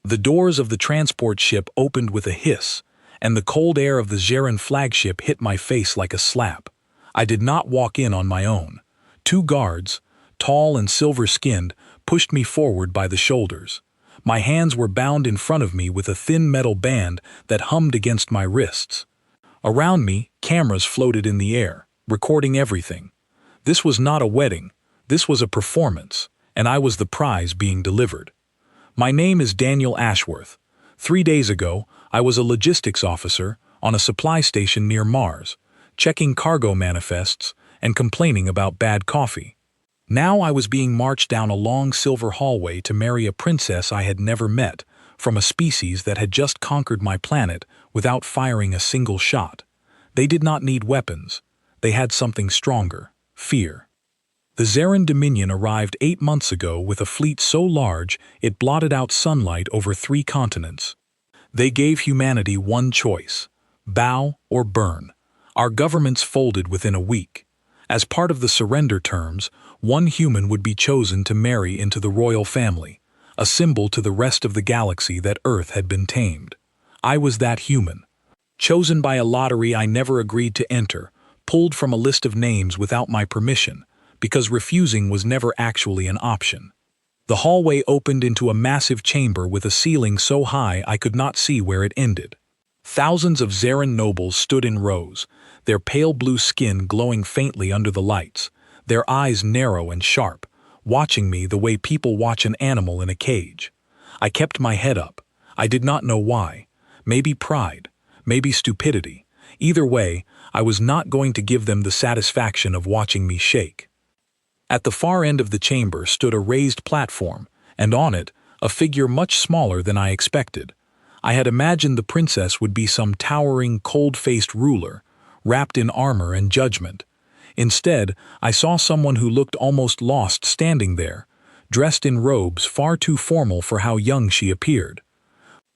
The doors of the transport ship opened with a hiss, and the cold air of the Zeran flagship hit my face like a slap. I did not walk in on my own. Two guards, tall and silver-skinned, pushed me forward by the shoulders. My hands were bound in front of me with a thin metal band that hummed against my wrists. Around me, cameras floated in the air, recording everything. This was not a wedding, this was a performance, and I was the prize being delivered. My name is Daniel Ashworth. 3 days ago, I was a logistics officer on a supply station near Mars, checking cargo manifests and complaining about bad coffee. Now I was being marched down a long silver hallway to marry a princess I had never met, from a species that had just conquered my planet without firing a single shot. They did not need weapons. They had something stronger: fear. The Zeran Dominion arrived 8 months ago with a fleet so large it blotted out sunlight over 3 continents. They gave humanity one choice: bow or burn. Our governments folded within a week. As part of the surrender terms, one human would be chosen to marry into the royal family, a symbol to the rest of the galaxy that Earth had been tamed. I was that human. Chosen by a lottery I never agreed to enter, pulled from a list of names without my permission, because refusing was never actually an option. The hallway opened into a massive chamber with a ceiling so high I could not see where it ended. Thousands of Zeran nobles stood in rows, their pale blue skin glowing faintly under the lights, their eyes narrow and sharp, watching me the way people watch an animal in a cage. I kept my head up. I did not know why. Maybe pride, maybe stupidity. Either way, I was not going to give them the satisfaction of watching me shake. At the far end of the chamber stood a raised platform, and on it, a figure much smaller than I expected. I had imagined the princess would be some towering, cold-faced ruler, wrapped in armor and judgment. Instead, I saw someone who looked almost lost standing there, dressed in robes far too formal for how young she appeared.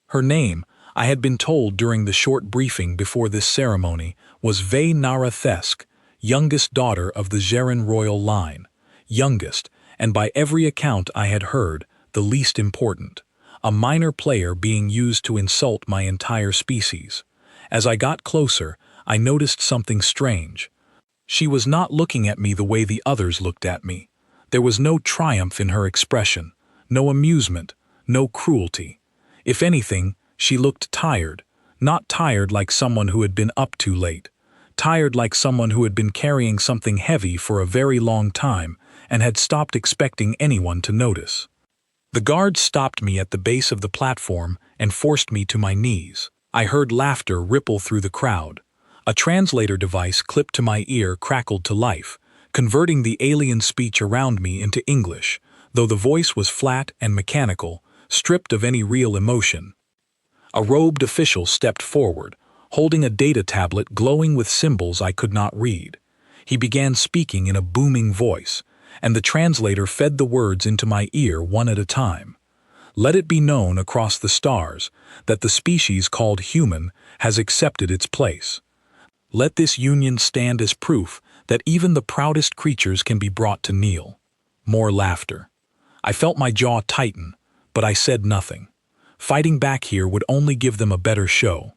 Her name, I had been told during the short briefing before this ceremony, was WhenHFY, youngest daughter of the Zeran royal line. Youngest, and by every account I had heard, the least important. A minor player being used to insult my entire species. As I got closer, I noticed something strange. She was not looking at me the way the others looked at me. There was no triumph in her expression, no amusement, no cruelty. If anything, she looked tired, not tired like someone who had been up too late, tired like someone who had been carrying something heavy for a very long time and had stopped expecting anyone to notice. The guards stopped me at the base of the platform and forced me to my knees. I heard laughter ripple through the crowd. A translator device clipped to my ear crackled to life, converting the alien speech around me into English, though the voice was flat and mechanical, stripped of any real emotion. A robed official stepped forward, holding a data tablet glowing with symbols I could not read. He began speaking in a booming voice, and the translator fed the words into my ear one at a time. Let it be known across the stars that the species called human has accepted its place. Let this union stand as proof that even the proudest creatures can be brought to kneel. More laughter. I felt my jaw tighten, but I said nothing. Fighting back here would only give them a better show.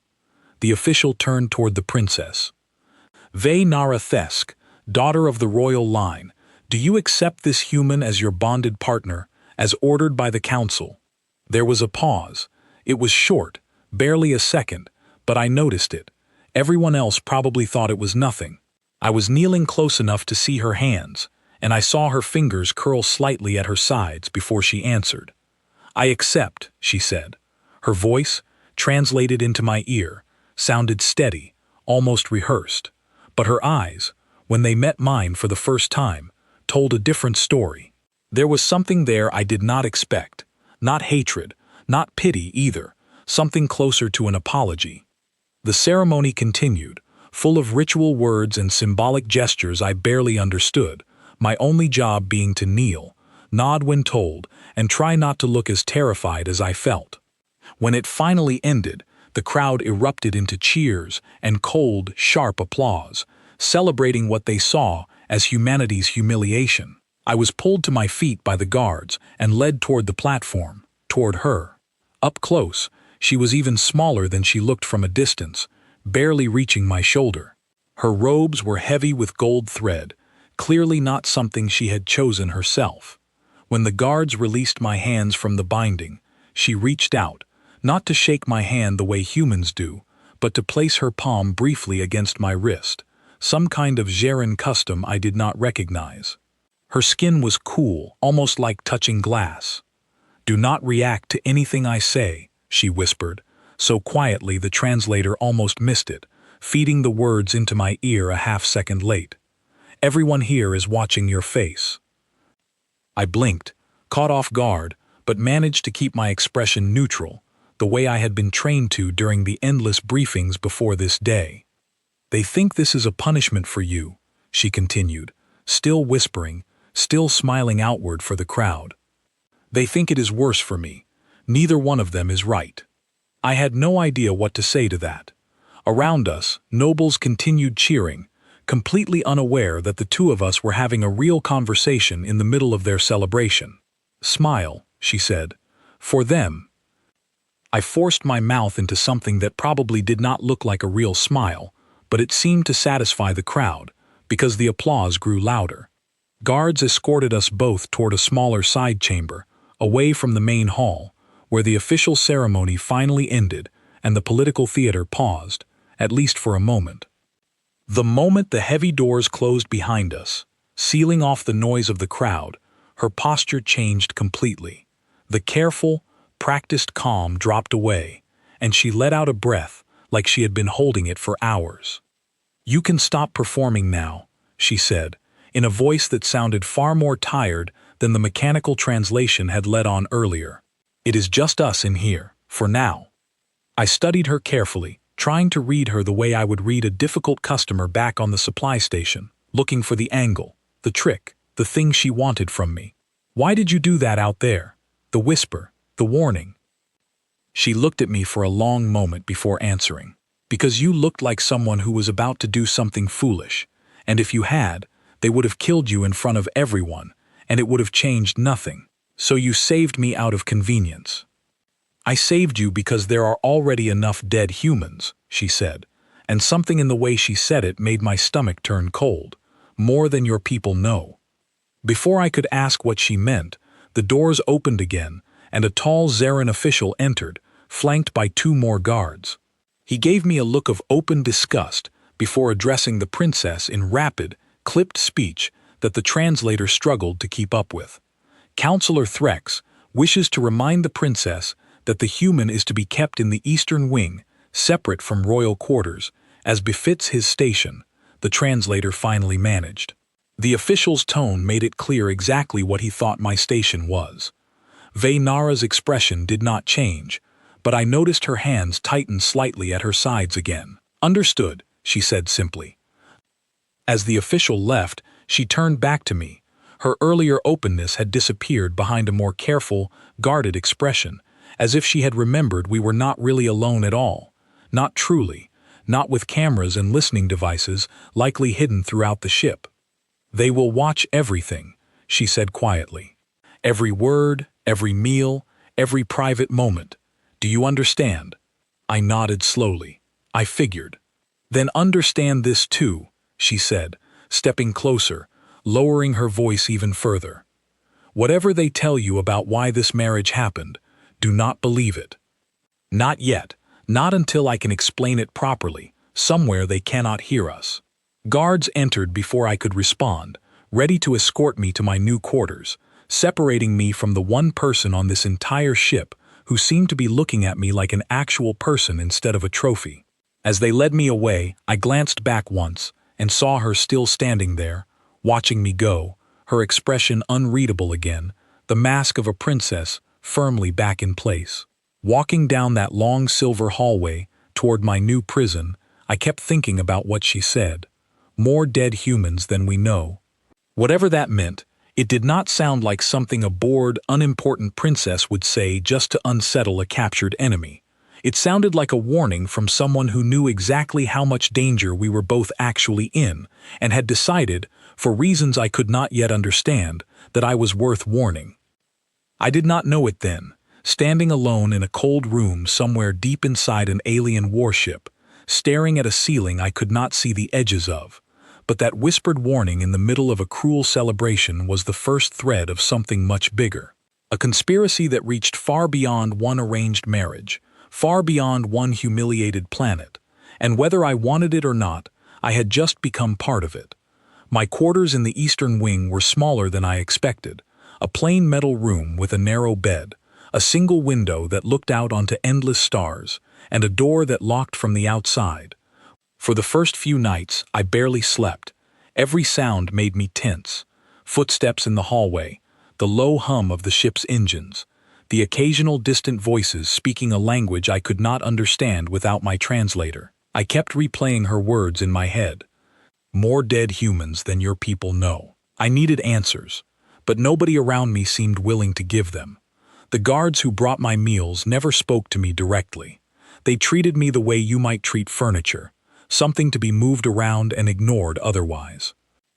The official turned toward the princess. WhenHFY, daughter of the royal line, do you accept this human as your bonded partner, as ordered by the council? There was a pause. It was short, barely a second, but I noticed it. Everyone else probably thought it was nothing. I was kneeling close enough to see her hands, and I saw her fingers curl slightly at her sides before she answered. I accept, she said. Her voice, translated into my ear, sounded steady, almost rehearsed. But her eyes, when they met mine for the first time, told a different story. There was something there I did not expect. Not hatred, not pity either, something closer to an apology. The ceremony continued, full of ritual words and symbolic gestures I barely understood, my only job being to kneel, nod when told, and try not to look as terrified as I felt. When it finally ended, the crowd erupted into cheers and cold, sharp applause, celebrating what they saw as humanity's humiliation. I was pulled to my feet by the guards and led toward the platform, toward her. Up close, she was even smaller than she looked from a distance, barely reaching my shoulder. Her robes were heavy with gold thread, clearly not something she had chosen herself. When the guards released my hands from the binding, she reached out, not to shake my hand the way humans do, but to place her palm briefly against my wrist, some kind of Jaren custom I did not recognize. Her skin was cool, almost like touching glass. "Do not react to anything I say," she whispered, so quietly the translator almost missed it, feeding the words into my ear a half-second late. "Everyone here is watching your face." I blinked, caught off guard, but managed to keep my expression neutral, the way I had been trained to during the endless briefings before this day. "They think this is a punishment for you," she continued, still whispering, still smiling outward for the crowd. "They think it is worse for me. Neither one of them is right." I had no idea what to say to that. Around us, nobles continued cheering, completely unaware that the two of us were having a real conversation in the middle of their celebration. "Smile," she said. "For them." I forced my mouth into something that probably did not look like a real smile, but it seemed to satisfy the crowd, because the applause grew louder. Guards escorted us both toward a smaller side chamber, away from the main hall, where the official ceremony finally ended and the political theater paused, at least for a moment. The moment the heavy doors closed behind us, sealing off the noise of the crowd, her posture changed completely. The careful, practiced calm dropped away, and she let out a breath like she had been holding it for hours. "You can stop performing now," she said, in a voice that sounded far more tired than the mechanical translation had let on earlier. "It is just us in here, for now." I studied her carefully, trying to read her the way I would read a difficult customer back on the supply station, looking for the angle, the trick, the thing she wanted from me. "Why did you do that out there?" The whisper, the warning. She looked at me for a long moment before answering. "Because you looked like someone who was about to do something foolish, and if you had, they would have killed you in front of everyone, and it would have changed nothing. So you saved me out of convenience." "I saved you because there are already enough dead humans," she said, and something in the way she said it made my stomach turn cold. "More than your people know." Before I could ask what she meant, the doors opened again, and a tall Zarin official entered, flanked by two more guards. He gave me a look of open disgust before addressing the princess in rapid, clipped speech that the translator struggled to keep up with. "Counselor Threx wishes to remind the princess that the human is to be kept in the eastern wing, separate from royal quarters, as befits his station," the translator finally managed. The official's tone made it clear exactly what he thought my station was. Vaynara's expression did not change, but I noticed her hands tighten slightly at her sides again. "Understood," she said simply. As the official left, she turned back to me. Her earlier openness had disappeared behind a more careful, guarded expression, as if she had remembered we were not really alone at all. Not truly, not with cameras and listening devices likely hidden throughout the ship. "They will watch everything," she said quietly. "Every word, every meal, every private moment. Do you understand?" I nodded slowly. I figured. "Then understand this too," she said, stepping closer, lowering her voice even further. "Whatever they tell you about why this marriage happened, do not believe it. Not yet, not until I can explain it properly. Somewhere they cannot hear us." Guards entered before I could respond, ready to escort me to my new quarters, separating me from the one person on this entire ship who seemed to be looking at me like an actual person instead of a trophy. As they led me away, I glanced back once and saw her still standing there, watching me go, her expression unreadable again, the mask of a princess firmly back in place. Walking down that long silver hallway toward my new prison, I kept thinking about what she said. More dead humans than we know. Whatever that meant, it did not sound like something a bored, unimportant princess would say just to unsettle a captured enemy. It sounded like a warning from someone who knew exactly how much danger we were both actually in, and had decided, for reasons I could not yet understand, that I was worth warning. I did not know it then, standing alone in a cold room somewhere deep inside an alien warship, staring at a ceiling I could not see the edges of. But that whispered warning in the middle of a cruel celebration was the first thread of something much bigger. A conspiracy that reached far beyond one arranged marriage, far beyond one humiliated planet. And whether I wanted it or not, I had just become part of it. My quarters in the eastern wing were smaller than I expected, a plain metal room with a narrow bed, a single window that looked out onto endless stars, and a door that locked from the outside. For the first few nights, I barely slept. Every sound made me tense. Footsteps in the hallway, the low hum of the ship's engines, the occasional distant voices speaking a language I could not understand without my translator. I kept replaying her words in my head. More dead humans than your people know. I needed answers, but nobody around me seemed willing to give them. The guards who brought my meals never spoke to me directly. They treated me the way you might treat furniture, something to be moved around and ignored otherwise.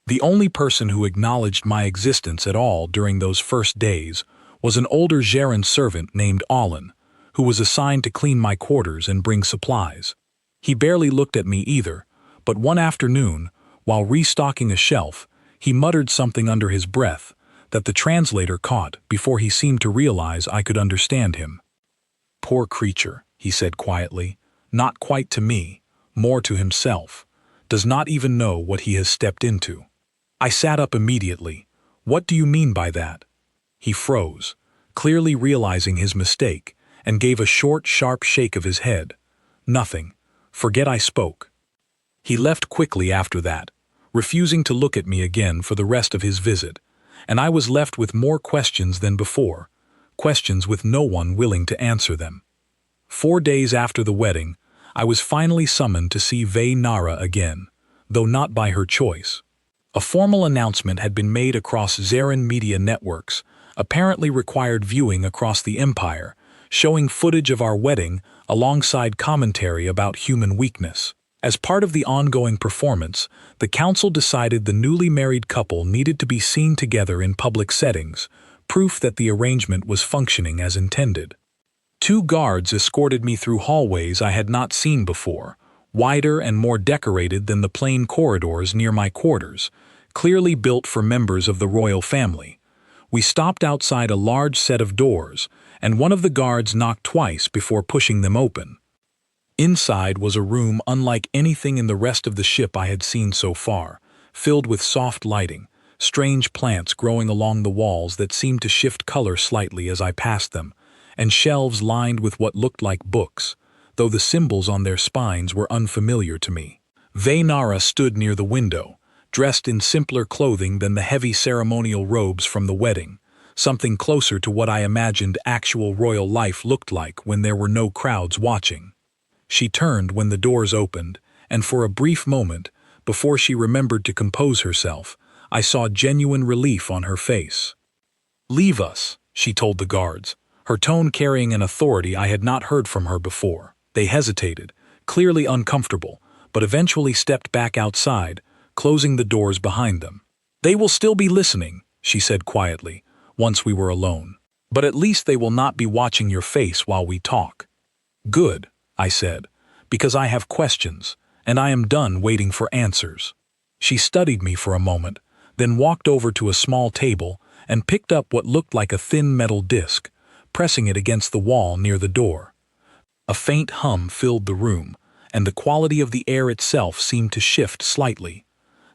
The only person who acknowledged my existence at all during those first days was an older Jaren servant named Alan, who was assigned to clean my quarters and bring supplies. He barely looked at me either, but one afternoon, while restocking a shelf, he muttered something under his breath that the translator caught before he seemed to realize I could understand him. "Poor creature," he said quietly, not quite to me, more to himself, "does not even know what he has stepped into." I sat up immediately. "What do you mean by that?" He froze, clearly realizing his mistake, and gave a short, sharp shake of his head. "Nothing. Forget I spoke." He left quickly after that, refusing to look at me again for the rest of his visit, and I was left with more questions than before, questions with no one willing to answer them. 4 days after the wedding, I was finally summoned to see Nara again, though not by her choice. A formal announcement had been made across Zaren media networks, apparently required viewing across the Empire, showing footage of our wedding alongside commentary about human weakness. As part of the ongoing performance, the council decided the newly married couple needed to be seen together in public settings, proof that the arrangement was functioning as intended. 2 guards escorted me through hallways I had not seen before, wider and more decorated than the plain corridors near my quarters, clearly built for members of the royal family. We stopped outside a large set of doors, and one of the guards knocked twice before pushing them open. Inside was a room unlike anything in the rest of the ship I had seen so far, filled with soft lighting, strange plants growing along the walls that seemed to shift color slightly as I passed them, and shelves lined with what looked like books, though the symbols on their spines were unfamiliar to me. Nara stood near the window, dressed in simpler clothing than the heavy ceremonial robes from the wedding, something closer to what I imagined actual royal life looked like when there were no crowds watching. She turned when the doors opened, and for a brief moment, before she remembered to compose herself, I saw genuine relief on her face. "Leave us," she told the guards, her tone carrying an authority I had not heard from her before. They hesitated, clearly uncomfortable, but eventually stepped back outside, closing the doors behind them. "They will still be listening," she said quietly, once we were alone. "But at least they will not be watching your face while we talk." "Good," I said, "because I have questions, and I am done waiting for answers." She studied me for a moment, then walked over to a small table and picked up what looked like a thin metal disc, pressing it against the wall near the door. A faint hum filled the room, and the quality of the air itself seemed to shift slightly.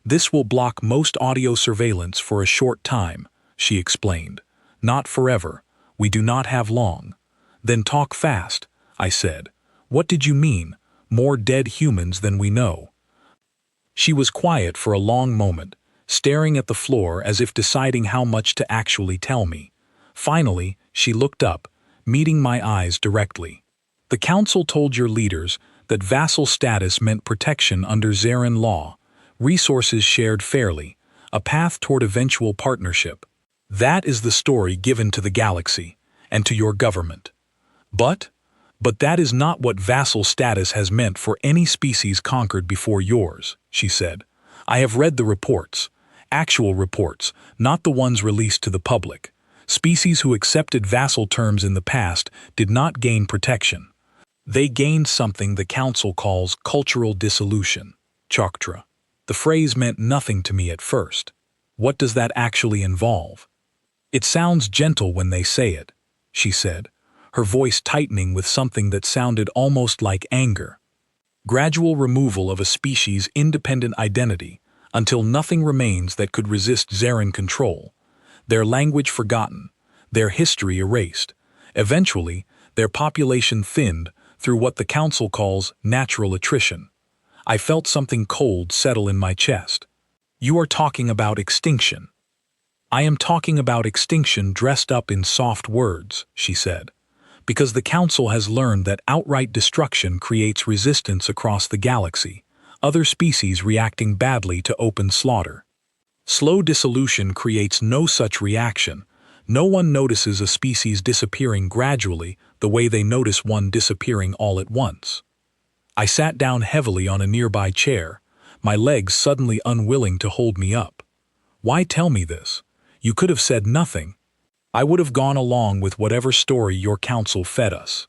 "This will block most audio surveillance for a short time," she explained. "Not forever. We do not have long." "Then talk fast," I said. "What did you mean? More dead humans than we know?" She was quiet for a long moment, staring at the floor as if deciding how much to actually tell me. Finally, she looked up, meeting my eyes directly. "The council told your leaders that vassal status meant protection under Zaren law, resources shared fairly, a path toward eventual partnership. That is the story given to the galaxy, and to your government. But that is not what vassal status has meant for any species conquered before yours," she said. "I have read the reports, actual reports, not the ones released to the public. Species who accepted vassal terms in the past did not gain protection. They gained something the Council calls cultural dissolution, choktra. The phrase meant nothing to me at first. What does that actually involve? It sounds gentle when they say it, she said, her voice tightening with something that sounded almost like anger. Gradual removal of a species' independent identity until nothing remains that could resist Zarin control. Their language forgotten, their history erased. Eventually, their population thinned through what the Council calls natural attrition. I felt something cold settle in my chest. You are talking about extinction. I am talking about extinction dressed up in soft words, she said, because the Council has learned that outright destruction creates resistance across the galaxy, other species reacting badly to open slaughter. Slow dissolution creates no such reaction. No one notices a species disappearing gradually the way they notice one disappearing all at once. I sat down heavily on a nearby chair, my legs suddenly unwilling to hold me up. Why tell me this? You could have said nothing. I would have gone along with whatever story your Council fed us.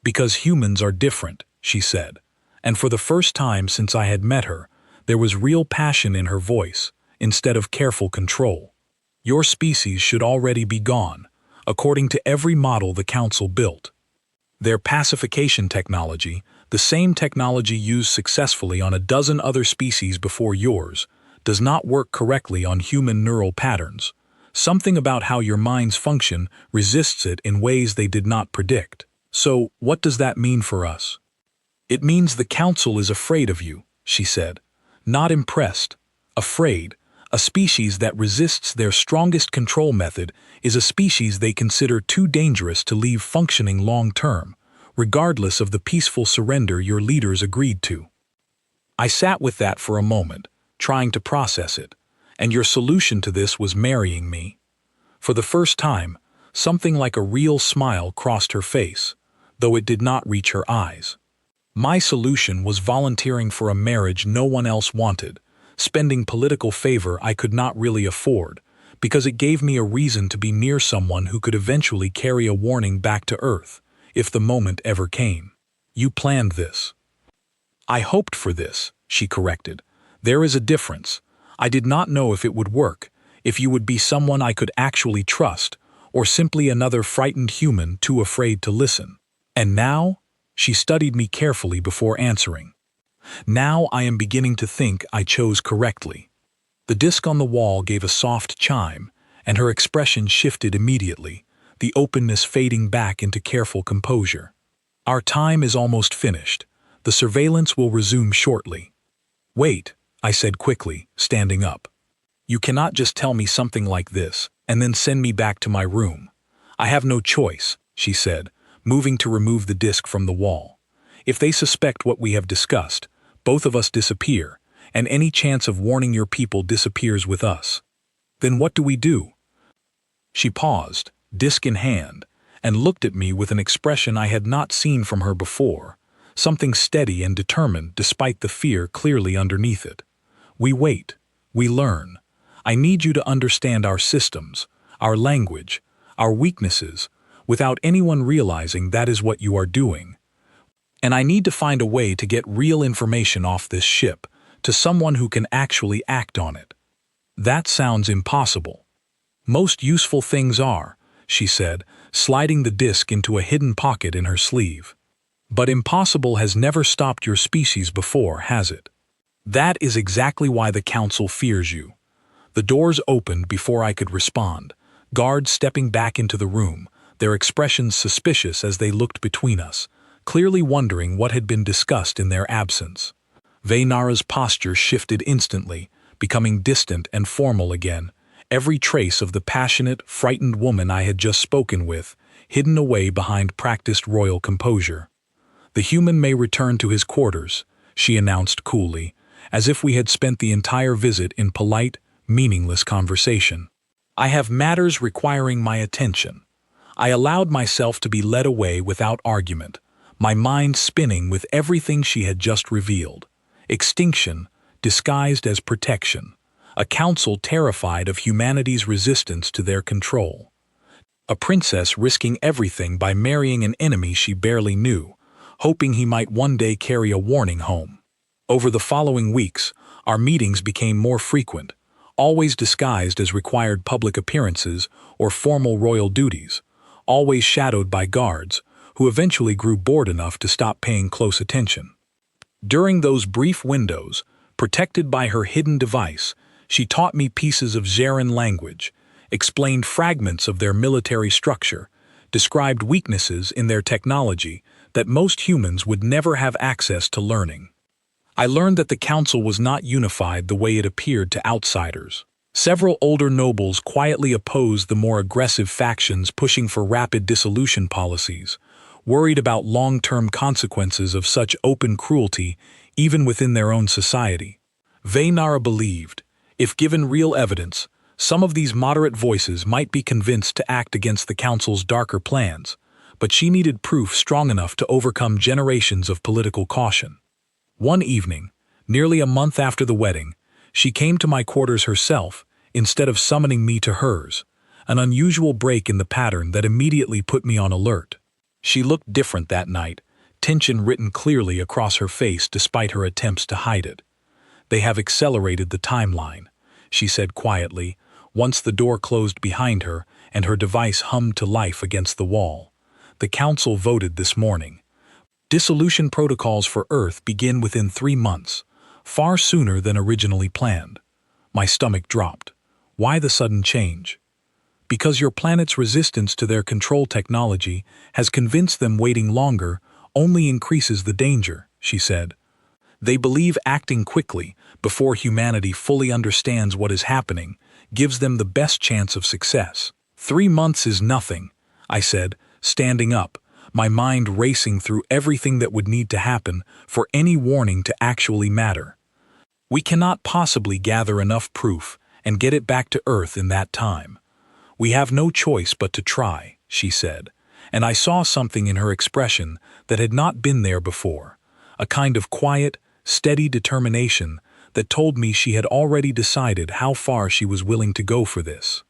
Because humans are different, she said, and for the first time since I had met her, there was real passion in her voice, instead of careful control. Your species should already be gone, according to every model the Council built. Their pacification technology, the same technology used successfully on a dozen other species before yours, does not work correctly on human neural patterns. Something about how your minds function resists it in ways they did not predict. So, what does that mean for us? It means the Council is afraid of you, she said. Not impressed. Afraid. A species that resists their strongest control method is a species they consider too dangerous to leave functioning long-term, regardless of the peaceful surrender your leaders agreed to. I sat with that for a moment, trying to process it, and your solution to this was marrying me. For the first time, something like a real smile crossed her face, though it did not reach her eyes. My solution was volunteering for a marriage no one else wanted, spending political favor I could not really afford, because it gave me a reason to be near someone who could eventually carry a warning back to Earth, if the moment ever came. You planned this. I hoped for this, she corrected. There is a difference. I did not know if it would work, if you would be someone I could actually trust, or simply another frightened human too afraid to listen. And now? She studied me carefully before answering. Now I am beginning to think I chose correctly. The disc on the wall gave a soft chime, and her expression shifted immediately, the openness fading back into careful composure. Our time is almost finished. The surveillance will resume shortly. Wait, I said quickly, standing up. You cannot just tell me something like this, and then send me back to my room. I have no choice, she said, moving to remove the disc from the wall. If they suspect what we have discussed, both of us disappear, and any chance of warning your people disappears with us. Then what do we do? She paused, disc in hand, and looked at me with an expression I had not seen from her before, something steady and determined despite the fear clearly underneath it. We wait. We learn. I need you to understand our systems, our language, our weaknesses, without anyone realizing that is what you are doing. And I need to find a way to get real information off this ship to someone who can actually act on it. That sounds impossible. Most useful things are, she said, sliding the disc into a hidden pocket in her sleeve. But impossible has never stopped your species before, has it? That is exactly why the Council fears you. The doors opened before I could respond, guards stepping back into the room, their expressions suspicious as they looked between us, clearly wondering what had been discussed in their absence. Vaynara's posture shifted instantly, becoming distant and formal again, every trace of the passionate, frightened woman I had just spoken with, hidden away behind practiced royal composure. The human may return to his quarters, she announced coolly, as if we had spent the entire visit in polite, meaningless conversation. I have matters requiring my attention. I allowed myself to be led away without argument, my mind spinning with everything she had just revealed. Extinction, disguised as protection. A council terrified of humanity's resistance to their control. a princess risking everything by marrying an enemy she barely knew, hoping he might one day carry a warning home. Over the following weeks, our meetings became more frequent, always disguised as required public appearances or formal royal duties, always shadowed by guards, who eventually grew bored enough to stop paying close attention. During those brief windows, protected by her hidden device, she taught me pieces of Zeran language, explained fragments of their military structure, described weaknesses in their technology that most humans would never have access to learning. I learned that the council was not unified the way it appeared to outsiders. Several older nobles quietly opposed the more aggressive factions pushing for rapid dissolution policies, worried about long-term consequences of such open cruelty even within their own society. WhenHFY believed, if given real evidence, some of these moderate voices might be convinced to act against the council's darker plans, but she needed proof strong enough to overcome generations of political caution. One evening, nearly a month after the wedding, she came to my quarters herself instead of summoning me to hers, an unusual break in the pattern that immediately put me on alert. She looked different that night, tension written clearly across her face despite her attempts to hide it. "They have accelerated the timeline," she said quietly, once the door closed behind her and her device hummed to life against the wall. "The council voted this morning. Dissolution protocols for Earth begin within 3 months, far sooner than originally planned." My stomach dropped. Why the sudden change? "Because your planet's resistance to their control technology has convinced them waiting longer only increases the danger," she said. "They believe acting quickly, before humanity fully understands what is happening, gives them the best chance of success." 3 months is nothing," I said, standing up, my mind racing through everything that would need to happen for any warning to actually matter. "We cannot possibly gather enough proof and get it back to Earth in that time. We have no choice but to try," she said, and I saw something in her expression that had not been there before, a kind of quiet, steady determination that told me she had already decided how far she was willing to go for this.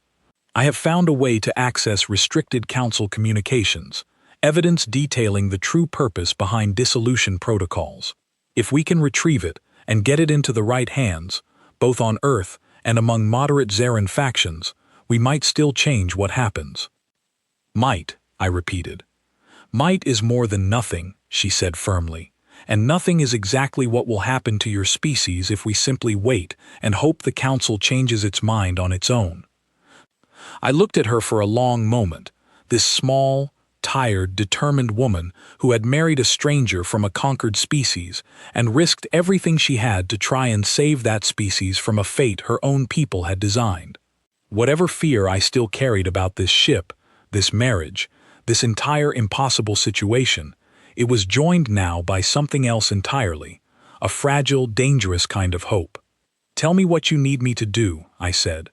"I have found a way to access restricted council communications, evidence detailing the true purpose behind dissolution protocols. If we can retrieve it and get it into the right hands, both on Earth and among moderate Zeran factions, we might still change what happens." "Might," I repeated. "Might is more than nothing," she said firmly, "and nothing is exactly what will happen to your species if we simply wait and hope the council changes its mind on its own." I looked at her for a long moment, this small, tired, determined woman who had married a stranger from a conquered species and risked everything she had to try and save that species from a fate her own people had designed. Whatever fear I still carried about this ship, this marriage, this entire impossible situation, it was joined now by something else entirely, a fragile, dangerous kind of hope. "Tell me what you need me to do," I said.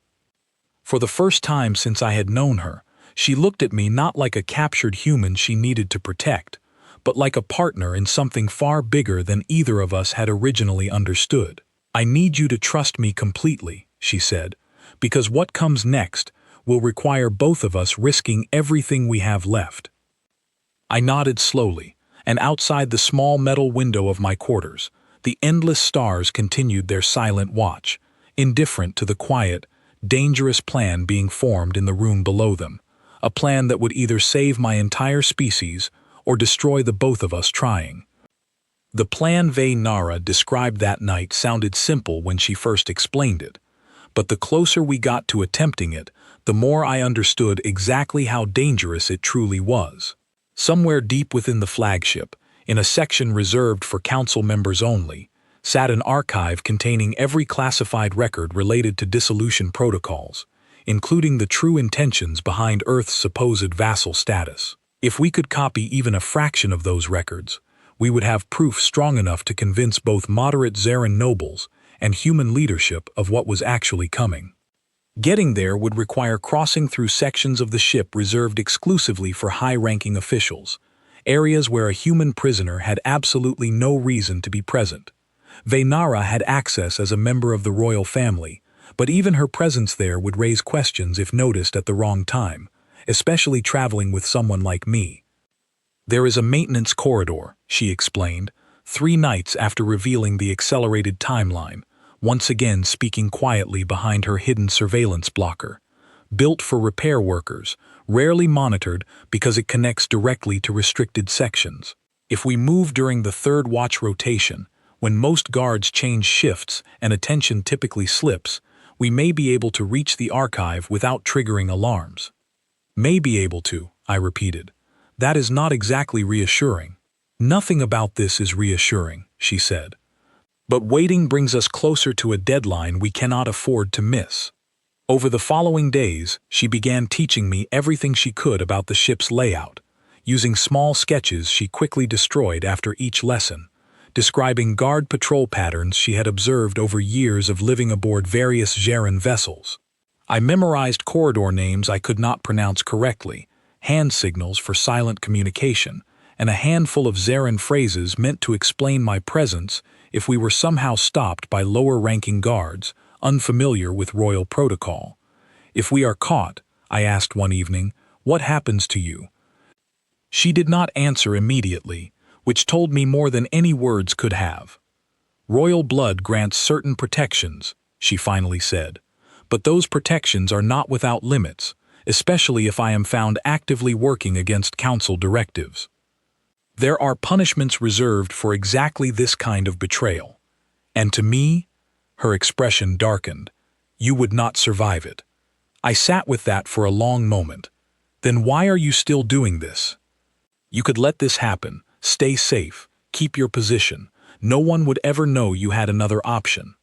For the first time since I had known her, she looked at me not like a captured human she needed to protect, but like a partner in something far bigger than either of us had originally understood. "I need you to trust me completely," she said, "because what comes next will require both of us risking everything we have left." I nodded slowly, and outside the small metal window of my quarters, the endless stars continued their silent watch, indifferent to the quiet, dangerous plan being formed in the room below them, a plan that would either save my entire species or destroy the both of us trying. The plan WhenHFY described that night sounded simple when she first explained it, but the closer we got to attempting it, the more I understood exactly how dangerous it truly was. Somewhere deep within the flagship, in a section reserved for council members only, sat an archive containing every classified record related to dissolution protocols, including the true intentions behind Earth's supposed vassal status. If we could copy even a fraction of those records, we would have proof strong enough to convince both moderate Zeran nobles and human leadership of what was actually coming. Getting there would require crossing through sections of the ship reserved exclusively for high-ranking officials, areas where a human prisoner had absolutely no reason to be present. WhenHFY had access as a member of the royal family, but even her presence there would raise questions if noticed at the wrong time, especially traveling with someone like me. There is a maintenance corridor, she explained, 3 nights after revealing the accelerated timeline, once again speaking quietly behind her hidden surveillance blocker. Built for repair workers, rarely monitored because it connects directly to restricted sections. If we move during the third watch rotation, when most guards change shifts and attention typically slips, we may be able to reach the archive without triggering alarms. May be able to, I repeated. That is not exactly reassuring. Nothing about this is reassuring, she said. But waiting brings us closer to a deadline we cannot afford to miss. Over the following days, she began teaching me everything she could about the ship's layout, using small sketches she quickly destroyed after each lesson, describing guard patrol patterns she had observed over years of living aboard various Xeran vessels. I memorized corridor names I could not pronounce correctly, hand signals for silent communication, and a handful of Xeran phrases meant to explain my presence if we were somehow stopped by lower-ranking guards, unfamiliar with royal protocol. If we are caught, I asked one evening, what happens to you? She did not answer immediately, which told me more than any words could have. Royal blood grants certain protections, she finally said, but those protections are not without limits, especially if I am found actively working against council directives. There are punishments reserved for exactly this kind of betrayal. And to me, her expression darkened, you would not survive it. I sat with that for a long moment. Then why are you still doing this? You could let this happen, stay safe, keep your position. No one would ever know you had another option.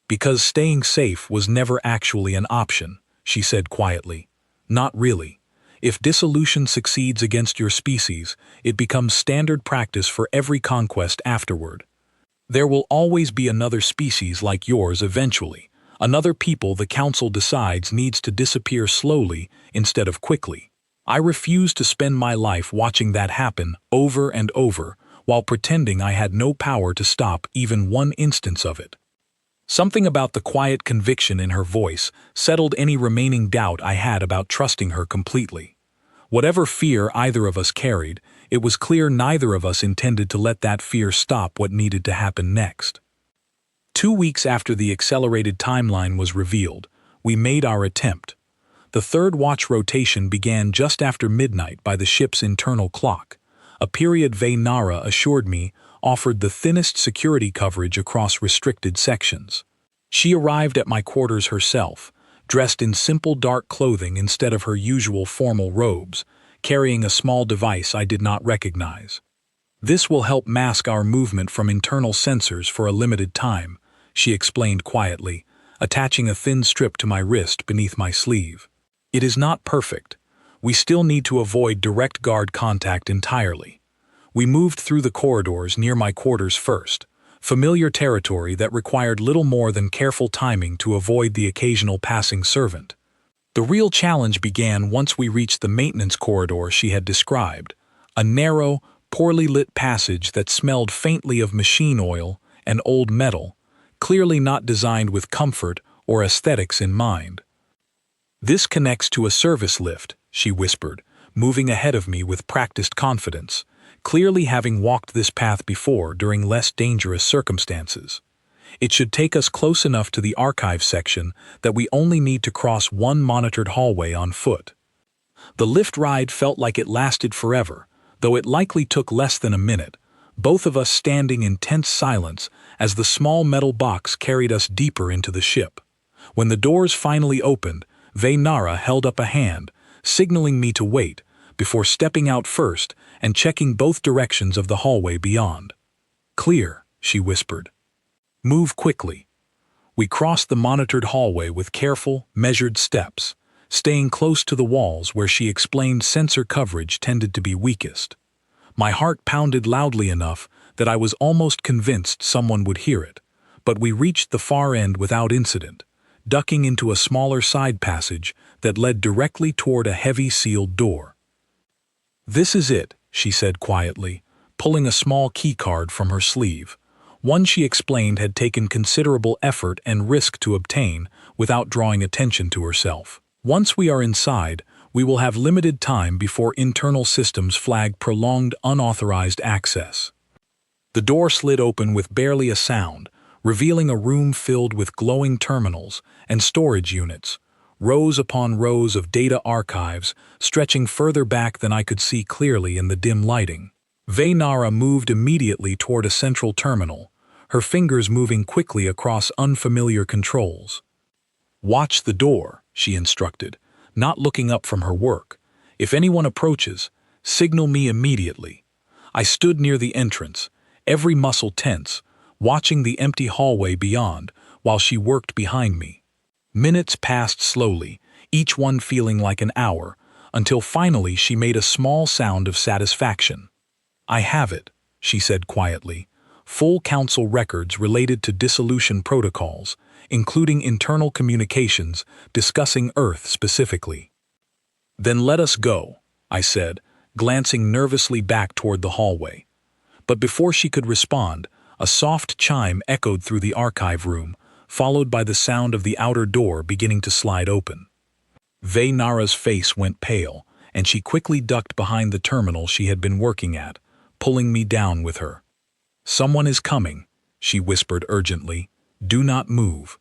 Because staying safe was never actually an option, she said quietly. Not really. If dissolution succeeds against your species, it becomes standard practice for every conquest afterward. There will always be another species like yours eventually, another people the council decides needs to disappear slowly instead of quickly. I refuse to spend my life watching that happen over and over while pretending I had no power to stop even one instance of it. Something about the quiet conviction in her voice settled any remaining doubt I had about trusting her completely. Whatever fear either of us carried, it was clear neither of us intended to let that fear stop what needed to happen next. 2 weeks after the accelerated timeline was revealed, we made our attempt. The third watch rotation began just after midnight by the ship's internal clock, a period Nara assured me offered the thinnest security coverage across restricted sections. She arrived at my quarters herself, dressed in simple dark clothing instead of her usual formal robes, carrying a small device I did not recognize. This will help mask our movement from internal sensors for a limited time, she explained quietly, attaching a thin strip to my wrist beneath my sleeve. It is not perfect. We still need to avoid direct guard contact entirely. We moved through the corridors near my quarters first, familiar territory that required little more than careful timing to avoid the occasional passing servant. The real challenge began once we reached the maintenance corridor she had described, a narrow, poorly lit passage that smelled faintly of machine oil and old metal, clearly not designed with comfort or aesthetics in mind. This connects to a service lift, she whispered, moving ahead of me with practiced confidence, clearly having walked this path before during less dangerous circumstances. It should take us close enough to the archive section that we only need to cross one monitored hallway on foot. The lift ride felt like it lasted forever, though it likely took less than a minute, both of us standing in tense silence as the small metal box carried us deeper into the ship. When the doors finally opened, Nara held up a hand, signaling me to wait, before stepping out first and checking both directions of the hallway beyond. Clear, she whispered. Move quickly. We crossed the monitored hallway with careful, measured steps, staying close to the walls where she explained sensor coverage tended to be weakest. My heart pounded loudly enough that I was almost convinced someone would hear it, but we reached the far end without incident, ducking into a smaller side passage that led directly toward a heavy sealed door. This is it, she said quietly, pulling a small key card from her sleeve, one she explained had taken considerable effort and risk to obtain without drawing attention to herself. Once we are inside, We will have limited time before internal systems flag prolonged unauthorized access. The door slid open with barely a sound, revealing a room filled with glowing terminals and storage units, rows upon rows of data archives stretching further back than I could see clearly in the dim lighting. Vaynara moved immediately toward a central terminal, her fingers moving quickly across unfamiliar controls. "Watch the door," she instructed, not looking up from her work. "If anyone approaches, signal me immediately." I stood near the entrance, every muscle tense, watching the empty hallway beyond while she worked behind me. Minutes passed slowly, each one feeling like an hour, until finally she made a small sound of satisfaction. "I have it," she said quietly. "Full council records related to dissolution protocols, including internal communications discussing Earth specifically." "Then let us go," I said, glancing nervously back toward the hallway. But before she could respond, a soft chime echoed through the archive room, followed by the sound of the outer door beginning to slide open. Vaynara's face went pale, and she quickly ducked behind the terminal she had been working at, pulling me down with her. "Someone is coming," she whispered urgently. "Do not move."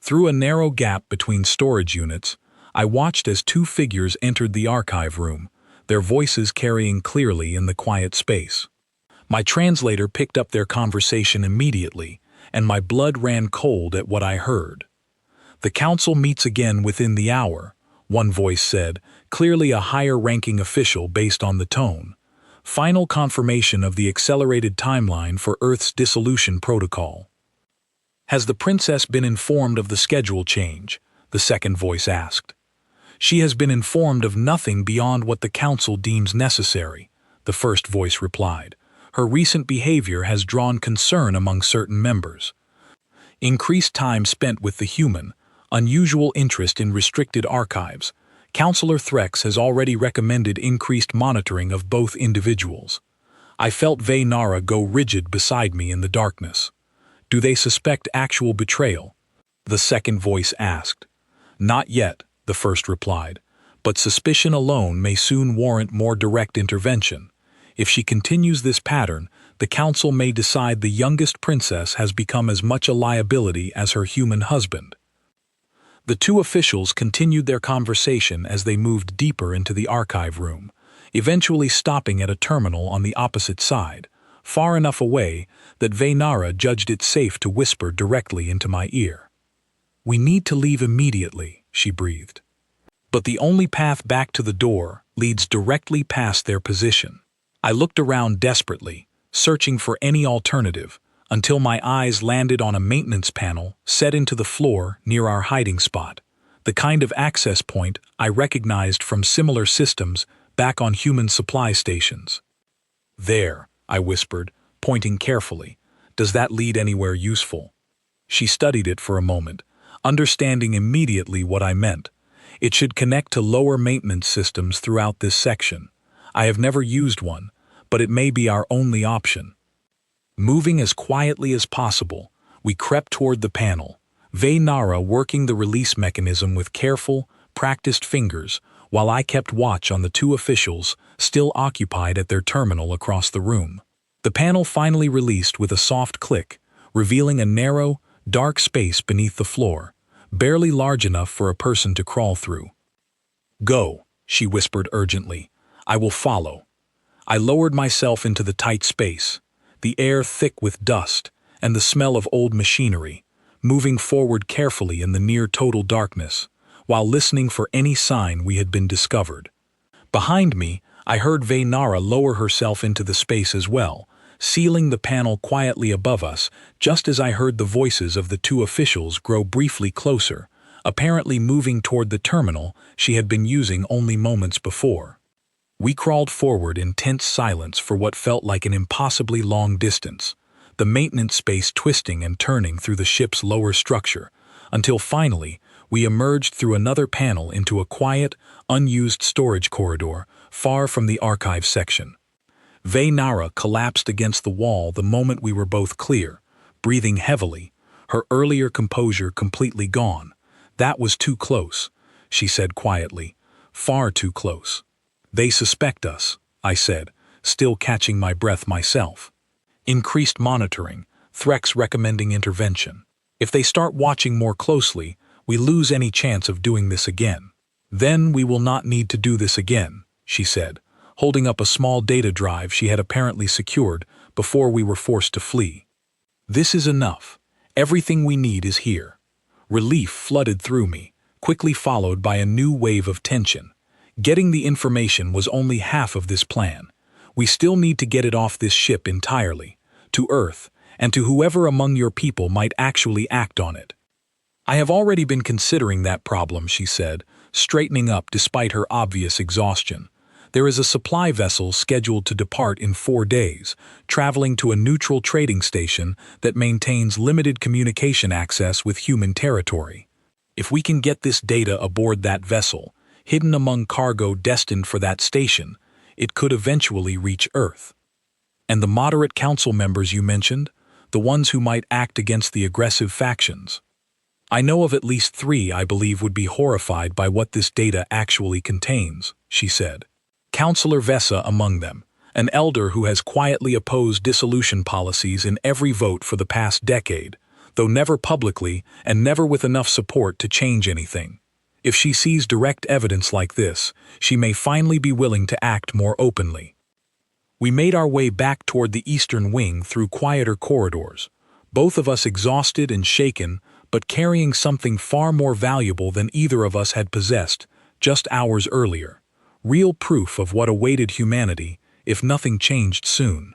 Through a narrow gap between storage units, I watched as two figures entered the archive room, their voices carrying clearly in the quiet space. My translator picked up their conversation immediately, and my blood ran cold at what I heard. "The council meets again within the hour," one voice said, clearly a higher-ranking official based on the tone. "Final confirmation of the accelerated timeline for Earth's dissolution protocol." "Has the princess been informed of the schedule change?" the second voice asked. "She has been informed of nothing beyond what the council deems necessary," the first voice replied. "Her recent behavior has drawn concern among certain members. Increased time spent with the human, unusual interest in restricted archives. Counselor Threx has already recommended increased monitoring of both individuals." I felt Vaynara go rigid beside me in the darkness. "Do they suspect actual betrayal?" the second voice asked. "Not yet," the first replied, "but suspicion alone may soon warrant more direct intervention. If she continues this pattern, the council may decide the youngest princess has become as much a liability as her human husband." The two officials continued their conversation as they moved deeper into the archive room, eventually stopping at a terminal on the opposite side, far enough away that Vaynara judged it safe to whisper directly into my ear. "We need to leave immediately," she breathed. "But the only path back to the door leads directly past their position." I looked around desperately, searching for any alternative, until my eyes landed on a maintenance panel set into the floor near our hiding spot, the kind of access point I recognized from similar systems back on human supply stations. "There," I whispered, pointing carefully. "Does that lead anywhere useful?" She studied it for a moment, understanding immediately what I meant. "It should connect to lower maintenance systems throughout this section. I have never used one, but it may be our only option." Moving as quietly as possible, we crept toward the panel, Vaynara working the release mechanism with careful, practiced fingers, while I kept watch on the two officials still occupied at their terminal across the room. The panel finally released with a soft click, revealing a narrow, dark space beneath the floor, barely large enough for a person to crawl through. "Go," she whispered urgently. "I will follow." I lowered myself into the tight space, the air thick with dust and the smell of old machinery, moving forward carefully in the near-total darkness, while listening for any sign we had been discovered. Behind me, I heard Vaynara lower herself into the space as well, sealing the panel quietly above us, just as I heard the voices of the two officials grow briefly closer, apparently moving toward the terminal she had been using only moments before. We crawled forward in tense silence for what felt like an impossibly long distance, the maintenance space twisting and turning through the ship's lower structure, until finally we emerged through another panel into a quiet, unused storage corridor far from the archive section. Vaynara collapsed against the wall the moment we were both clear, breathing heavily, her earlier composure completely gone. "That was too close," she said quietly. Far too close. They suspect us, I said, still catching my breath myself. Increased monitoring, Threx recommending intervention. If they start watching more closely, we lose any chance of doing this again. Then we will not need to do this again, she said, holding up a small data drive she had apparently secured before we were forced to flee. This is enough. Everything we need is here. Relief flooded through me, quickly followed by a new wave of tension. Getting the information was only half of this plan. We still need to get it off this ship entirely, to Earth, and to whoever among your people might actually act on it. I have already been considering that problem, she said, straightening up despite her obvious exhaustion. There is a supply vessel scheduled to depart in 4 days, traveling to a neutral trading station that maintains limited communication access with human territory. If we can get this data aboard that vessel, hidden among cargo destined for that station, it could eventually reach Earth. And the moderate council members you mentioned, the ones who might act against the aggressive factions. I know of at least 3 I believe would be horrified by what this data actually contains, she said. Councillor Vessa among them, an elder who has quietly opposed dissolution policies in every vote for the past decade, though never publicly and never with enough support to change anything. If she sees direct evidence like this, she may finally be willing to act more openly. We made our way back toward the eastern wing through quieter corridors, both of us exhausted and shaken, but carrying something far more valuable than either of us had possessed just hours earlier. Real proof of what awaited humanity if nothing changed soon.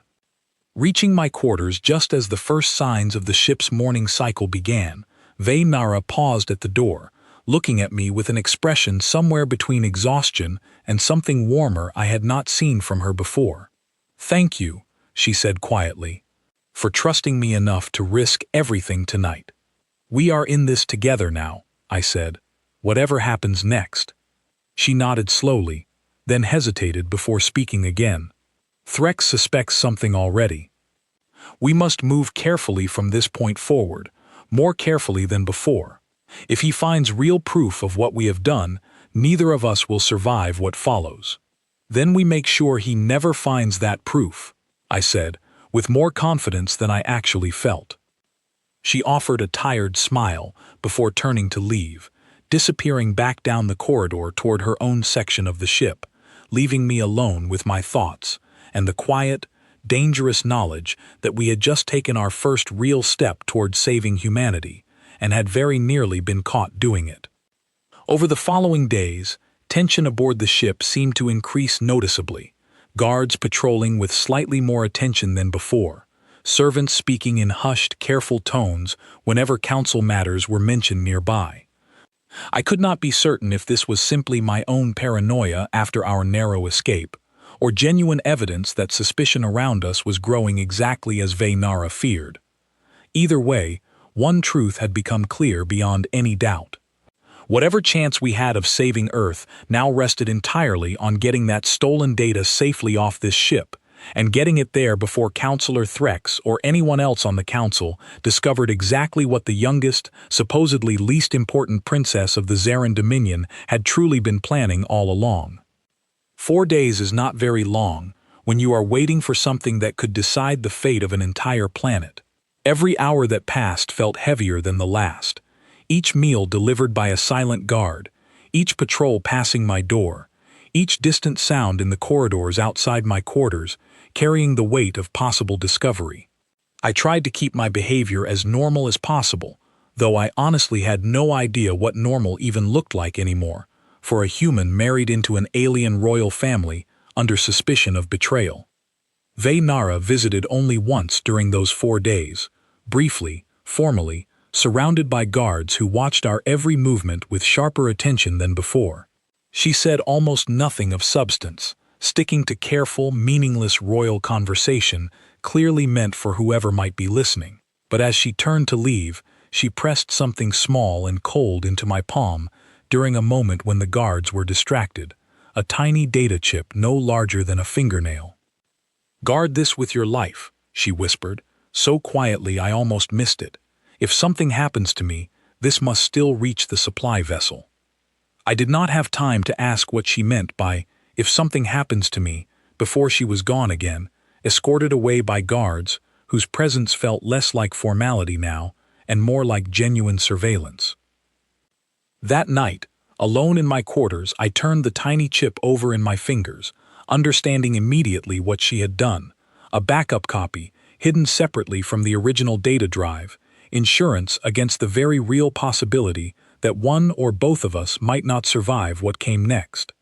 Reaching my quarters just as the first signs of the ship's morning cycle began, Nara paused at the door, looking at me with an expression somewhere between exhaustion and something warmer I had not seen from her before. "Thank you," she said quietly, "for trusting me enough to risk everything tonight." "We are in this together now," I said, "whatever happens next." She nodded slowly, then hesitated before speaking again. "Threx suspects something already. We must move carefully from this point forward, more carefully than before. If he finds real proof of what we have done, neither of us will survive what follows. Then we make sure he never finds that proof," I said, with more confidence than I actually felt. She offered a tired smile before turning to leave, disappearing back down the corridor toward her own section of the ship, leaving me alone with my thoughts and the quiet, dangerous knowledge that we had just taken our first real step toward saving humanity and had very nearly been caught doing it. Over the following days, tension aboard the ship seemed to increase noticeably, guards patrolling with slightly more attention than before, servants speaking in hushed, careful tones whenever council matters were mentioned nearby. I could not be certain if this was simply my own paranoia after our narrow escape, or genuine evidence that suspicion around us was growing exactly as Nara feared. Either way, one truth had become clear beyond any doubt. Whatever chance we had of saving Earth now rested entirely on getting that stolen data safely off this ship, and getting it there before Councillor Threx or anyone else on the council discovered exactly what the youngest, supposedly least important princess of the Zarin Dominion had truly been planning all along. 4 days is not very long when you are waiting for something that could decide the fate of an entire planet. Every hour that passed felt heavier than the last, each meal delivered by a silent guard, each patrol passing my door, each distant sound in the corridors outside my quarters carrying the weight of possible discovery. I tried to keep my behavior as normal as possible, though I honestly had no idea what normal even looked like anymore, for a human married into an alien royal family under suspicion of betrayal. Nara visited only once during those 4 days, briefly, formally, surrounded by guards who watched our every movement with sharper attention than before. She said almost nothing of substance, sticking to careful, meaningless royal conversation clearly meant for whoever might be listening. But as she turned to leave, she pressed something small and cold into my palm during a moment when the guards were distracted, a tiny data chip no larger than a fingernail. "Guard this with your life," she whispered, so quietly I almost missed it. "If something happens to me, this must still reach the supply vessel." I did not have time to ask what she meant by, "if something happens to me," before she was gone again, escorted away by guards whose presence felt less like formality now and more like genuine surveillance. That night, alone in my quarters, I turned the tiny chip over in my fingers, understanding immediately what she had done. A backup copy, hidden separately from the original data drive, insurance against the very real possibility that one or both of us might not survive what came next.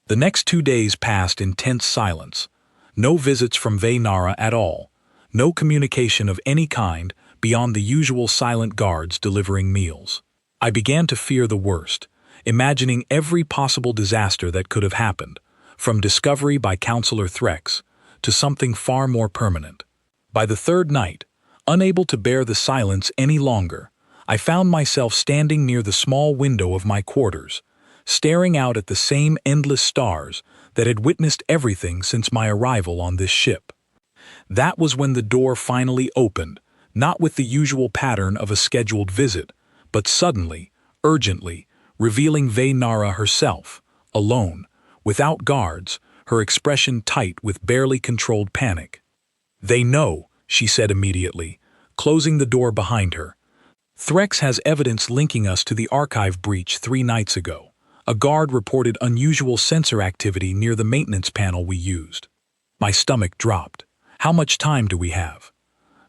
The next 2 days passed in tense silence. No visits from Vaynara at all. No communication of any kind beyond the usual silent guards delivering meals. I began to fear the worst, imagining every possible disaster that could have happened, from discovery by Counselor Threx to something far more permanent. By the third night, unable to bear the silence any longer, I found myself standing near the small window of my quarters, staring out at the same endless stars that had witnessed everything since my arrival on this ship. That was when the door finally opened, not with the usual pattern of a scheduled visit, but suddenly, urgently, revealing Vaynara herself, alone, without guards, her expression tight with barely controlled panic. "They know," she said immediately, closing the door behind her. "Threx has evidence linking us to the archive breach 3 nights ago. A guard reported unusual sensor activity near the maintenance panel we used." My stomach dropped. "How much time do we have?"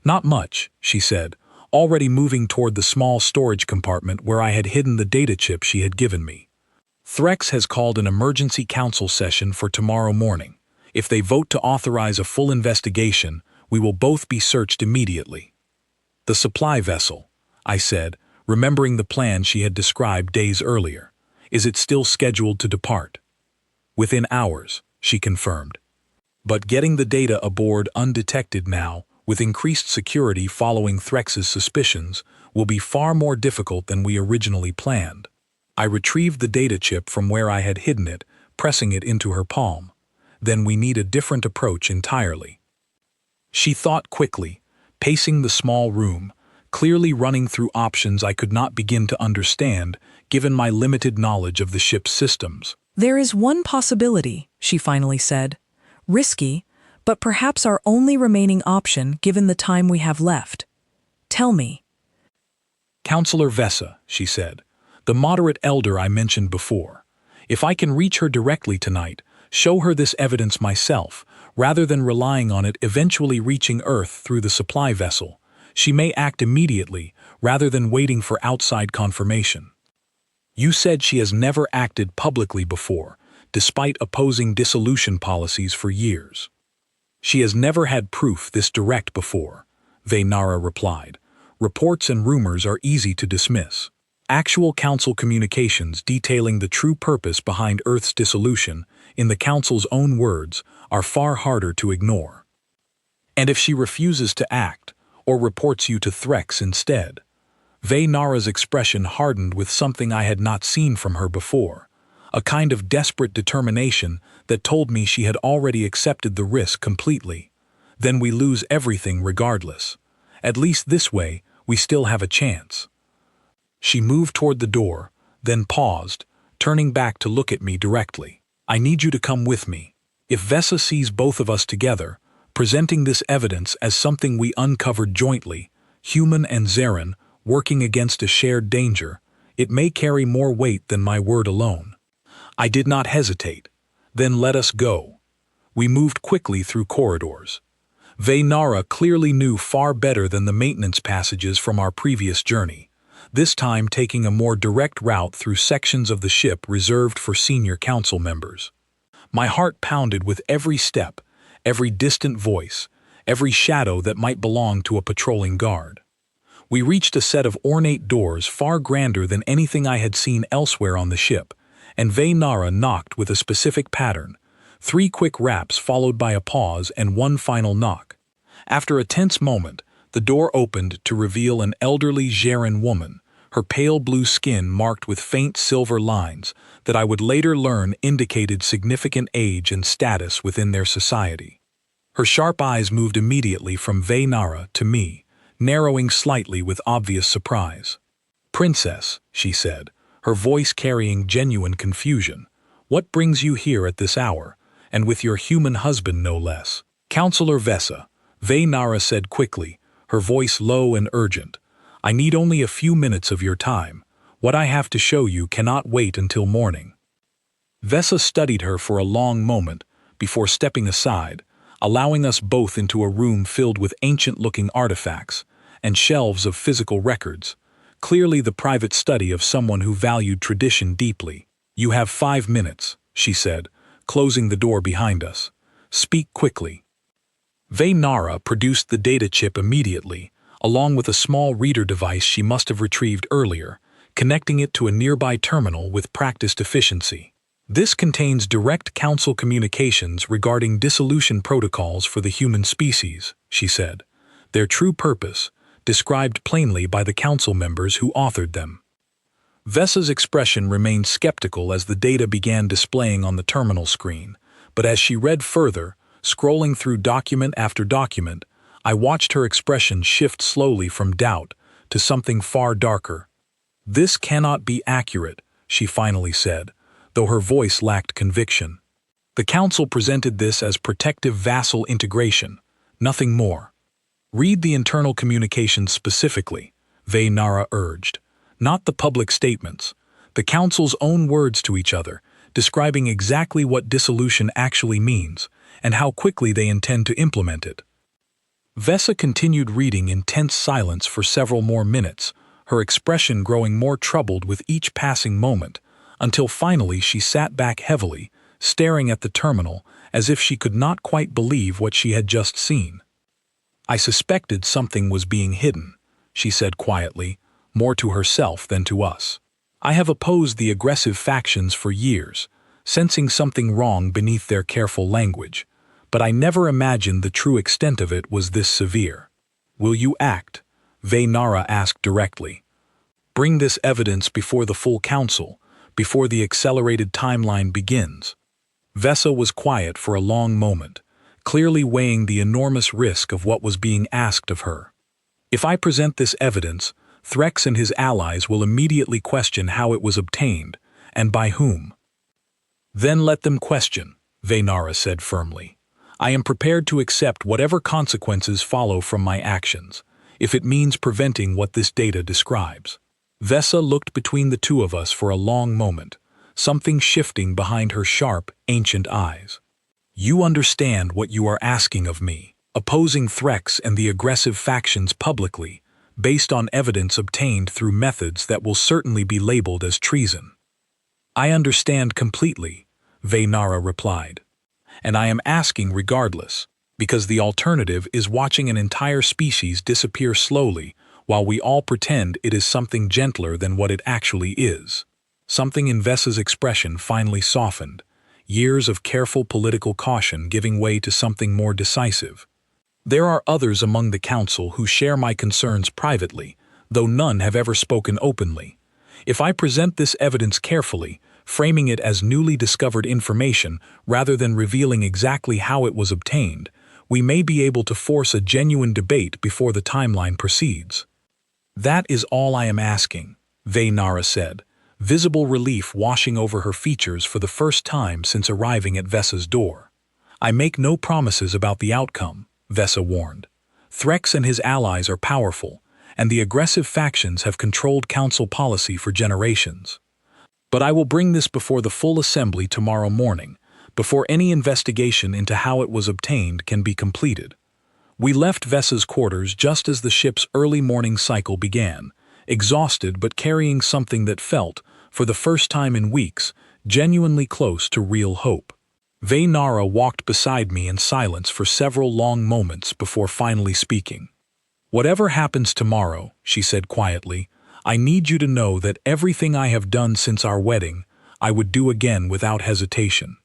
"Not much," she said, already moving toward the small storage compartment where I had hidden the data chip she had given me. "Threx has called an emergency council session for tomorrow morning. If they vote to authorize a full investigation, we will both be searched immediately." "The supply vessel," I said, remembering the plan she had described days earlier. "Is it still scheduled to depart?" "Within hours," she confirmed. "But getting the data aboard undetected now, with increased security following Threx's suspicions, will be far more difficult than we originally planned." I retrieved the data chip from where I had hidden it, pressing it into her palm. "Then we need a different approach entirely." She thought quickly, pacing the small room, clearly running through options I could not begin to understand, given my limited knowledge of the ship's systems. "There is one possibility," she finally said. "Risky, but perhaps our only remaining option given the time we have left. Tell me." "Counselor Vessa," she said, "the moderate elder I mentioned before. If I can reach her directly tonight, show her this evidence myself, rather than relying on it eventually reaching Earth through the supply vessel, she may act immediately rather than waiting for outside confirmation. You said she has never acted publicly before, despite opposing dissolution policies for years." "She has never had proof this direct before," Vaynara replied. "Reports and rumors are easy to dismiss. Actual Council communications detailing the true purpose behind Earth's dissolution, in the Council's own words, are far harder to ignore. And if she refuses to act, or reports you to Threx instead?" Vaynara's expression hardened with something I had not seen from her before, a kind of desperate determination that told me she had already accepted the risk completely. "Then we lose everything regardless. At least this way, we still have a chance." She moved toward the door, then paused, turning back to look at me directly. "I need you to come with me. If Vessa sees both of us together, presenting this evidence as something we uncovered jointly, human and Zarin, working against a shared danger, it may carry more weight than my word alone." I did not hesitate. "Then let us go." We moved quickly through corridors. Vaynara clearly knew far better than the maintenance passages from our previous journey, this time taking a more direct route through sections of the ship reserved for senior council members. My heart pounded with every step, every distant voice, every shadow that might belong to a patrolling guard. We reached a set of ornate doors far grander than anything I had seen elsewhere on the ship, and Vaynara knocked with a specific pattern, 3 quick raps followed by a pause and one final knock. After a tense moment, the door opened to reveal an elderly Zarin woman, her pale blue skin marked with faint silver lines that I would later learn indicated significant age and status within their society. Her sharp eyes moved immediately from Vaynara to me, narrowing slightly with obvious surprise. "Princess," she said, her voice carrying genuine confusion. "What brings you here at this hour, and with your human husband no less?" "Counselor Vesa," Nara said quickly, her voice low and urgent. "I need only a few minutes of your time. What I have to show you cannot wait until morning." Vesa studied her for a long moment before stepping aside, allowing us both into a room filled with ancient-looking artifacts and shelves of physical records, clearly the private study of someone who valued tradition deeply. "You have 5 minutes," she said, closing the door behind us. "Speak quickly." Nara produced the data chip immediately, along with a small reader device she must have retrieved earlier, connecting it to a nearby terminal with practiced efficiency. "This contains direct council communications regarding dissolution protocols for the human species," she said. "Their true purpose, described plainly by the council members who authored them." Vesa's expression remained skeptical as the data began displaying on the terminal screen, but as she read further, scrolling through document after document, I watched her expression shift slowly from doubt to something far darker. "This cannot be accurate," she finally said, though her voice lacked conviction. "The council presented this as protective vassal integration, nothing more." "Read the internal communications specifically," Nara urged. "Not the public statements, the council's own words to each other, describing exactly what dissolution actually means and how quickly they intend to implement it." Vesa continued reading in tense silence for several more minutes, her expression growing more troubled with each passing moment, until finally she sat back heavily, staring at the terminal as if she could not quite believe what she had just seen. "I suspected something was being hidden," she said quietly, more to herself than to us. "I have opposed the aggressive factions for years, sensing something wrong beneath their careful language, but I never imagined the true extent of it was this severe." "Will you act?" Nara asked directly. "Bring this evidence before the full council, before the accelerated timeline begins." Vesa was quiet for a long moment, clearly weighing the enormous risk of what was being asked of her. "If I present this evidence, Threx and his allies will immediately question how it was obtained, and by whom." "Then let them question," Nara said firmly. "I am prepared to accept whatever consequences follow from my actions, if it means preventing what this data describes." Vesa looked between the two of us for a long moment, something shifting behind her sharp, ancient eyes. "You understand what you are asking of me, opposing Threx and the aggressive factions publicly, based on evidence obtained through methods that will certainly be labeled as treason." "I understand completely," Nara replied. "And I am asking regardless, because the alternative is watching an entire species disappear slowly while we all pretend it is something gentler than what it actually is." Something in Vesa's expression finally softened, years of careful political caution giving way to something more decisive. "There are others among the council who share my concerns privately, though none have ever spoken openly. If I present this evidence carefully, framing it as newly discovered information rather than revealing exactly how it was obtained, we may be able to force a genuine debate before the timeline proceeds." "That is all I am asking," Nara said, visible relief washing over her features for the first time since arriving at Vesa's door. "I make no promises about the outcome," Vesa warned. "Threx and his allies are powerful, and the aggressive factions have controlled council policy for generations. But I will bring this before the full assembly tomorrow morning, before any investigation into how it was obtained can be completed." We left Vesa's quarters just as the ship's early morning cycle began, exhausted but carrying something that felt, for the first time in weeks, genuinely close to real hope. Nara walked beside me in silence for several long moments before finally speaking. "Whatever happens tomorrow," she said quietly, "I need you to know that everything I have done since our wedding, I would do again without hesitation."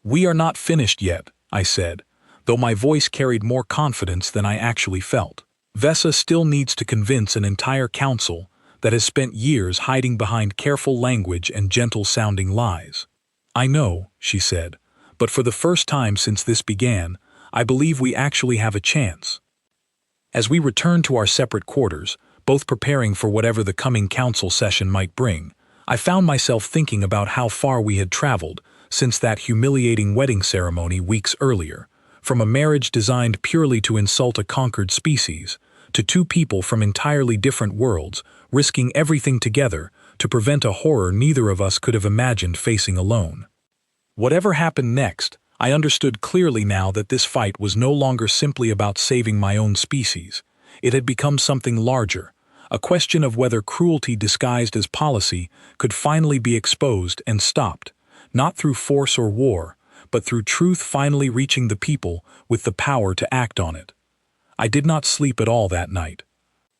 "We are not finished yet," I said, though my voice carried more confidence than I actually felt. "Vesa still needs to convince an entire council that has spent years hiding behind careful language and gentle-sounding lies." "I know," she said, "but for the first time since this began, I believe we actually have a chance." As we returned to our separate quarters, both preparing for whatever the coming council session might bring, I found myself thinking about how far we had traveled since that humiliating wedding ceremony weeks earlier, from a marriage designed purely to insult a conquered species, to two people from entirely different worlds risking everything together to prevent a horror neither of us could have imagined facing alone. Whatever happened next, I understood clearly now that this fight was no longer simply about saving my own species. It had become something larger, a question of whether cruelty disguised as policy could finally be exposed and stopped, not through force or war, but through truth finally reaching the people with the power to act on it. I did not sleep at all that night.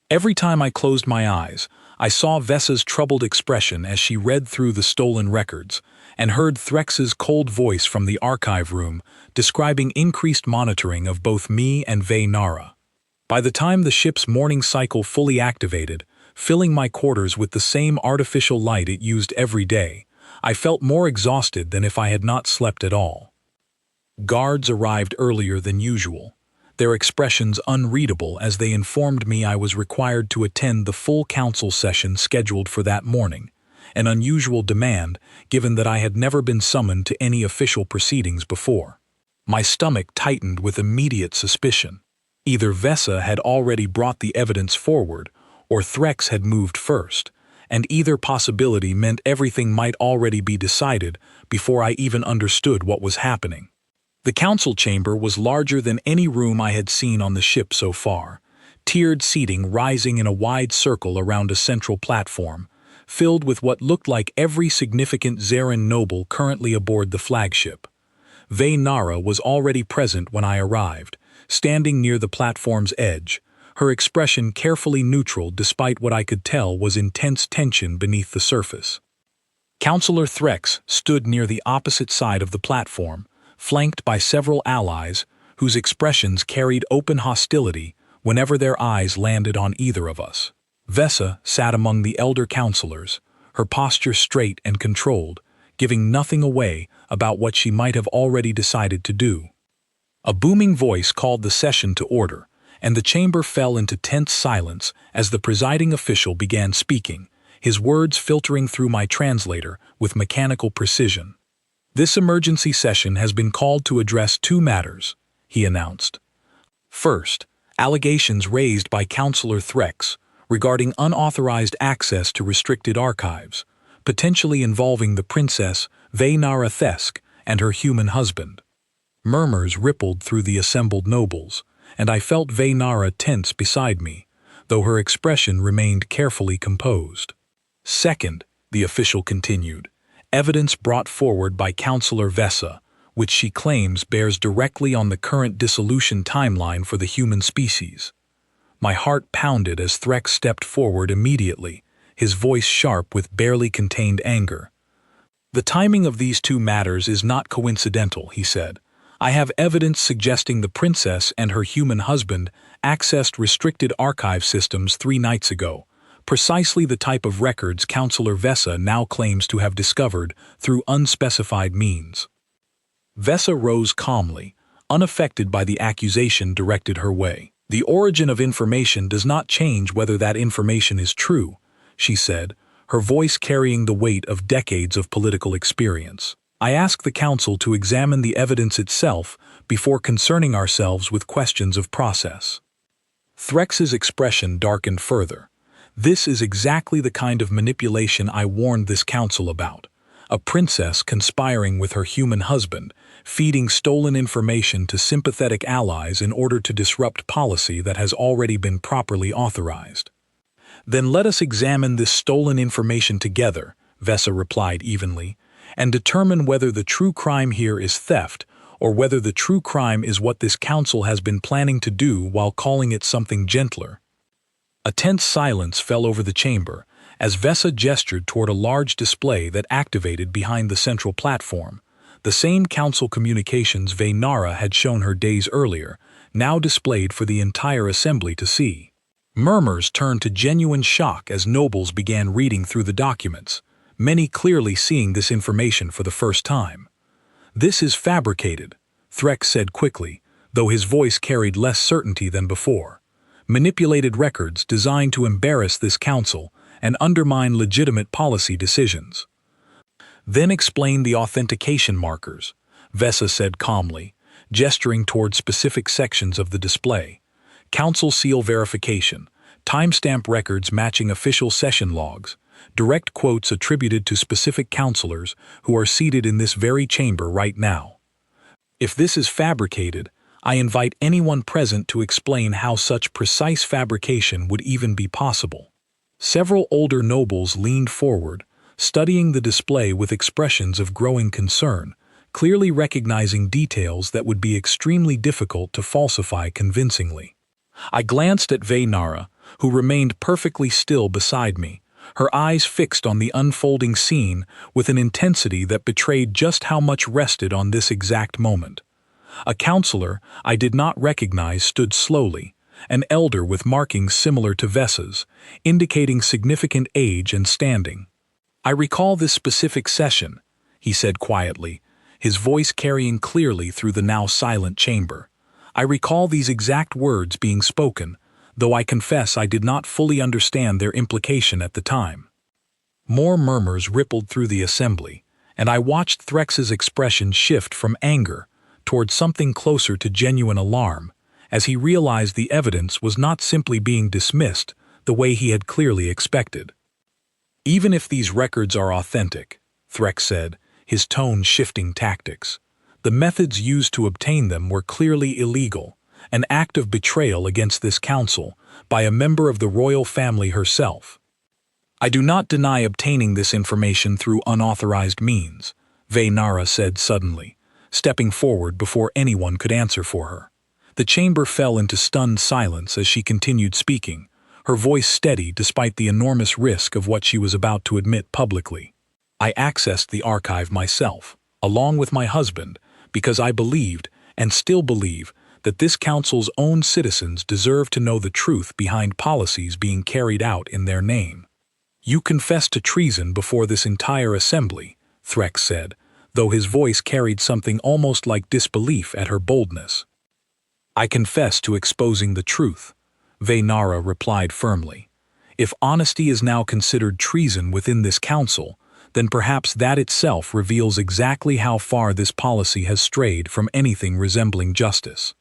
Every time I closed my eyes, I saw Vessa's troubled expression as she read through the stolen records, and heard Threx's cold voice from the archive room describing increased monitoring of both me and Nara. By the time the ship's morning cycle fully activated, filling my quarters with the same artificial light it used every day, I felt more exhausted than if I had not slept at all. Guards arrived earlier than usual, their expressions unreadable as they informed me I was required to attend the full council session scheduled for that morning, an unusual demand given that I had never been summoned to any official proceedings before. My stomach tightened with immediate suspicion. Either Vessa had already brought the evidence forward, or Threx had moved first, and either possibility meant everything might already be decided before I even understood what was happening. The council chamber was larger than any room I had seen on the ship so far, tiered seating rising in a wide circle around a central platform, filled with what looked like every significant Zarin noble currently aboard the flagship. Nara was already present when I arrived, standing near the platform's edge, her expression carefully neutral despite what I could tell was intense tension beneath the surface. Councillor Threx stood near the opposite side of the platform, flanked by several allies whose expressions carried open hostility whenever their eyes landed on either of us. Vessa sat among the elder councillors, her posture straight and controlled, giving nothing away about what she might have already decided to do. A booming voice called the session to order, and the chamber fell into tense silence as the presiding official began speaking, his words filtering through my translator with mechanical precision. "This emergency session has been called to address two matters," he announced. First, allegations raised by Councillor Threx regarding unauthorized access to restricted archives, potentially involving the Princess Nara Thesk and her human husband. Murmurs rippled through the assembled nobles, and I felt Nara tense beside me, though her expression remained carefully composed. Second, the official continued, evidence brought forward by Councillor Vessa, which she claims bears directly on the current dissolution timeline for the human species. My heart pounded as Threx stepped forward immediately, his voice sharp with barely contained anger. "The timing of these two matters is not coincidental," he said. "I have evidence suggesting the princess and her human husband accessed restricted archive systems 3 nights ago, precisely the type of records Councillor Vessa now claims to have discovered through unspecified means." Vessa rose calmly, unaffected by the accusation directed her way. "The origin of information does not change whether that information is true," she said, her voice carrying the weight of decades of political experience. "I ask the Council to examine the evidence itself before concerning ourselves with questions of process." Threx's expression darkened further. "This is exactly the kind of manipulation I warned this council about. A princess conspiring with her human husband, feeding stolen information to sympathetic allies in order to disrupt policy that has already been properly authorized." "Then let us examine this stolen information together," Vessa replied evenly, "and determine whether the true crime here is theft or whether the true crime is what this council has been planning to do while calling it something gentler." A tense silence fell over the chamber as Vessa gestured toward a large display that activated behind the central platform, the same council communications Nara had shown her days earlier, now displayed for the entire assembly to see. Murmurs turned to genuine shock as nobles began reading through the documents, many clearly seeing this information for the first time. "This is fabricated," Threx said quickly, though his voice carried less certainty than before. "Manipulated records designed to embarrass this council and undermine legitimate policy decisions. Then explain the authentication markers, Vesa said calmly, gesturing toward specific sections of the display. Council seal verification, timestamp records matching official session logs, direct quotes attributed to specific counselors who are seated in this very chamber right now. If this is fabricated, I invite anyone present to explain how such precise fabrication would even be possible. Several older nobles leaned forward, studying the display with expressions of growing concern, clearly recognizing details that would be extremely difficult to falsify convincingly. I glanced at Vaynara, who remained perfectly still beside me, her eyes fixed on the unfolding scene with an intensity that betrayed just how much rested on this exact moment. A counselor I did not recognize stood slowly, an elder with markings similar to Vesa's, indicating significant age and standing. "I recall this specific session," he said quietly, his voice carrying clearly through the now silent chamber. "I recall these exact words being spoken, though I confess I did not fully understand their implication at the time." More murmurs rippled through the assembly, and I watched Threx's expression shift from anger toward something closer to genuine alarm, as he realized the evidence was not simply being dismissed the way he had clearly expected. "Even if these records are authentic," Threx said, his tone shifting tactics, "the methods used to obtain them were clearly illegal, an act of betrayal against this council by a member of the royal family herself. I do not deny obtaining this information through unauthorized means," Vaynara said suddenly, stepping forward before anyone could answer for her. The chamber fell into stunned silence as she continued speaking, her voice steady despite the enormous risk of what she was about to admit publicly. "I accessed the archive myself, along with my husband, because I believed, and still believe, that this council's own citizens deserve to know the truth behind policies being carried out in their name." "You confessed to treason before this entire assembly," Threx said, though his voice carried something almost like disbelief at her boldness. "I confess to exposing the truth," Vaynara replied firmly. "If honesty is now considered treason within this council, then perhaps that itself reveals exactly how far this policy has strayed from anything resembling justice."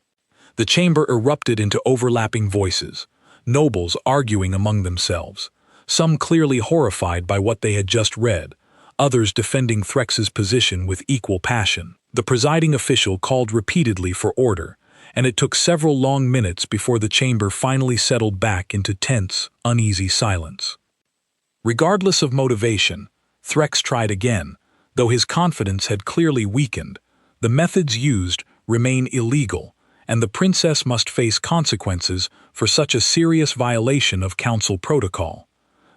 The chamber erupted into overlapping voices, nobles arguing among themselves, some clearly horrified by what they had just read, others defending Threx's position with equal passion. The presiding official called repeatedly for order, and it took several long minutes before the chamber finally settled back into tense, uneasy silence. Regardless of motivation, Threx tried again, though his confidence had clearly weakened. "The methods used remain illegal, and the princess must face consequences for such a serious violation of council protocol."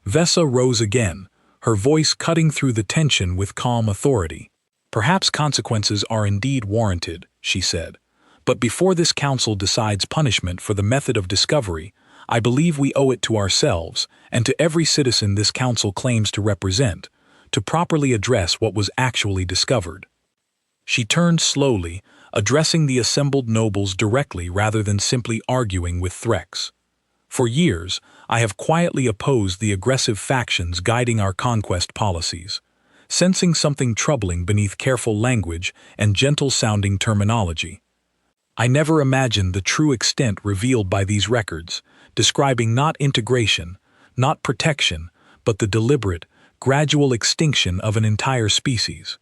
Vesa rose again, her voice cutting through the tension with calm authority. "Perhaps consequences are indeed warranted," she said, "but before this council decides punishment for the method of discovery, I believe we owe it to ourselves and to every citizen this council claims to represent, to properly address what was actually discovered." She turned slowly, addressing the assembled nobles directly rather than simply arguing with Threx. "For years, I have quietly opposed the aggressive factions guiding our conquest policies, sensing something troubling beneath careful language and gentle-sounding terminology. I never imagined the true extent revealed by these records, describing not integration, not protection, but the deliberate, gradual extinction of an entire species."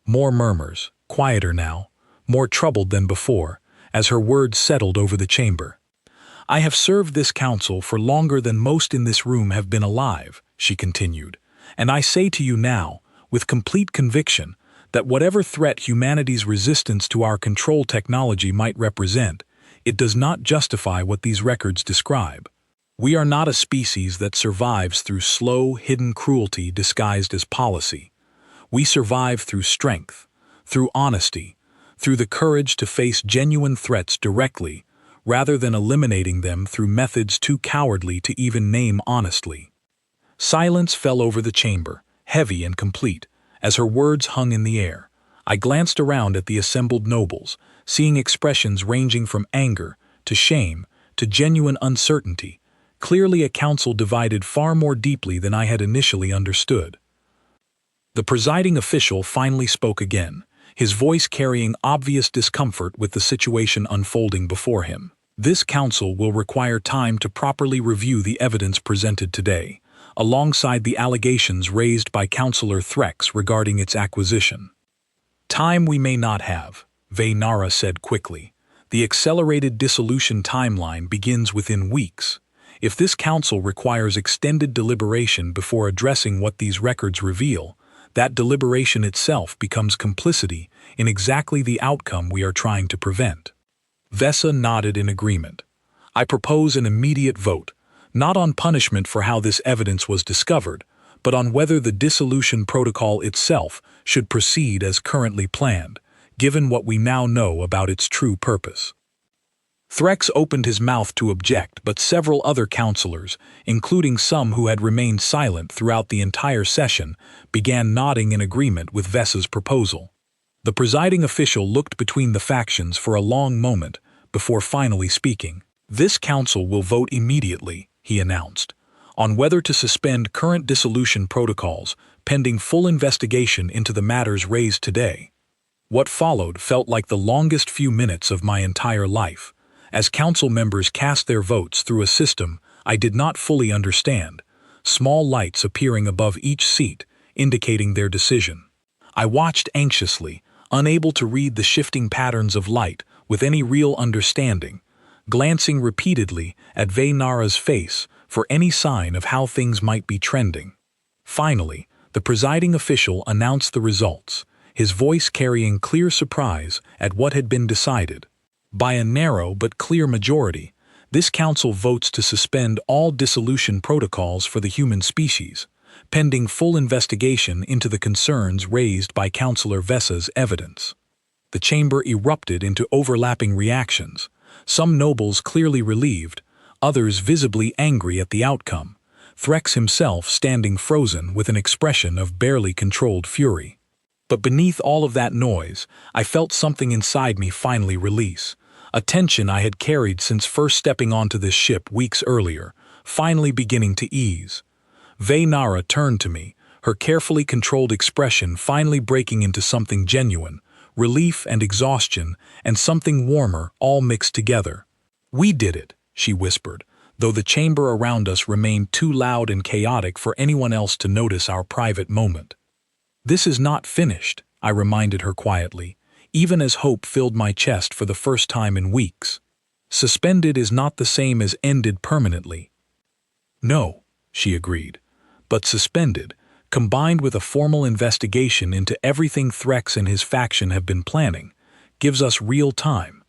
More murmurs, quieter now, more troubled than before, as her words settled over the chamber. "I have served this council for longer than most in this room have been alive," she continued, "and I say to you now, with complete conviction, that whatever threat humanity's resistance to our control technology might represent, it does not justify what these records describe. We are not a species that survives through slow, hidden cruelty disguised as policy. We survive through strength, through honesty, through the courage to face genuine threats directly, rather than eliminating them through methods too cowardly to even name honestly." Silence fell over the chamber, heavy and complete, as her words hung in the air. I glanced around at the assembled nobles, seeing expressions ranging from anger to shame to genuine uncertainty, clearly a council divided far more deeply than I had initially understood. The presiding official finally spoke again, his voice carrying obvious discomfort with the situation unfolding before him. This council will require time to properly review the evidence presented today, alongside the allegations raised by Councillor Threx regarding its acquisition. Time we may not have, Vaynara said quickly. The accelerated dissolution timeline begins within weeks. If this council requires extended deliberation before addressing what these records reveal, that deliberation itself becomes complicity in exactly the outcome we are trying to prevent. Vesa nodded in agreement. I propose an immediate vote, not on punishment for how this evidence was discovered, but on whether the dissolution protocol itself should proceed as currently planned, given what we now know about its true purpose. Threx opened his mouth to object, but several other councillors, including some who had remained silent throughout the entire session, began nodding in agreement with Vesa's proposal. The presiding official looked between the factions for a long moment before finally speaking. This council will vote immediately, he announced, on whether to suspend current dissolution protocols pending full investigation into the matters raised today. What followed felt like the longest few minutes of my entire life, as council members cast their votes through a system I did not fully understand, small lights appearing above each seat indicating their decision. I watched anxiously, unable to read the shifting patterns of light with any real understanding, glancing repeatedly at Vaynara's face for any sign of how things might be trending. Finally, the presiding official announced the results, his voice carrying clear surprise at what had been decided. By a narrow but clear majority, this council votes to suspend all dissolution protocols for the human species, pending full investigation into the concerns raised by Councillor Vesa's evidence. The chamber erupted into overlapping reactions, some nobles clearly relieved, others visibly angry at the outcome, Threx himself standing frozen with an expression of barely controlled fury. But beneath all of that noise, I felt something inside me finally release, a tension I had carried since first stepping onto this ship weeks earlier, finally beginning to ease. Vaynara turned to me, her carefully controlled expression finally breaking into something genuine, relief and exhaustion, and something warmer all mixed together. "We did it," she whispered, though the chamber around us remained too loud and chaotic for anyone else to notice our private moment. "This is not finished," I reminded her quietly, even as hope filled my chest for the first time in weeks. "Suspended is not the same as ended permanently." "No," she agreed, "but suspended, combined with a formal investigation into everything Threx and his faction have been planning, gives us real time.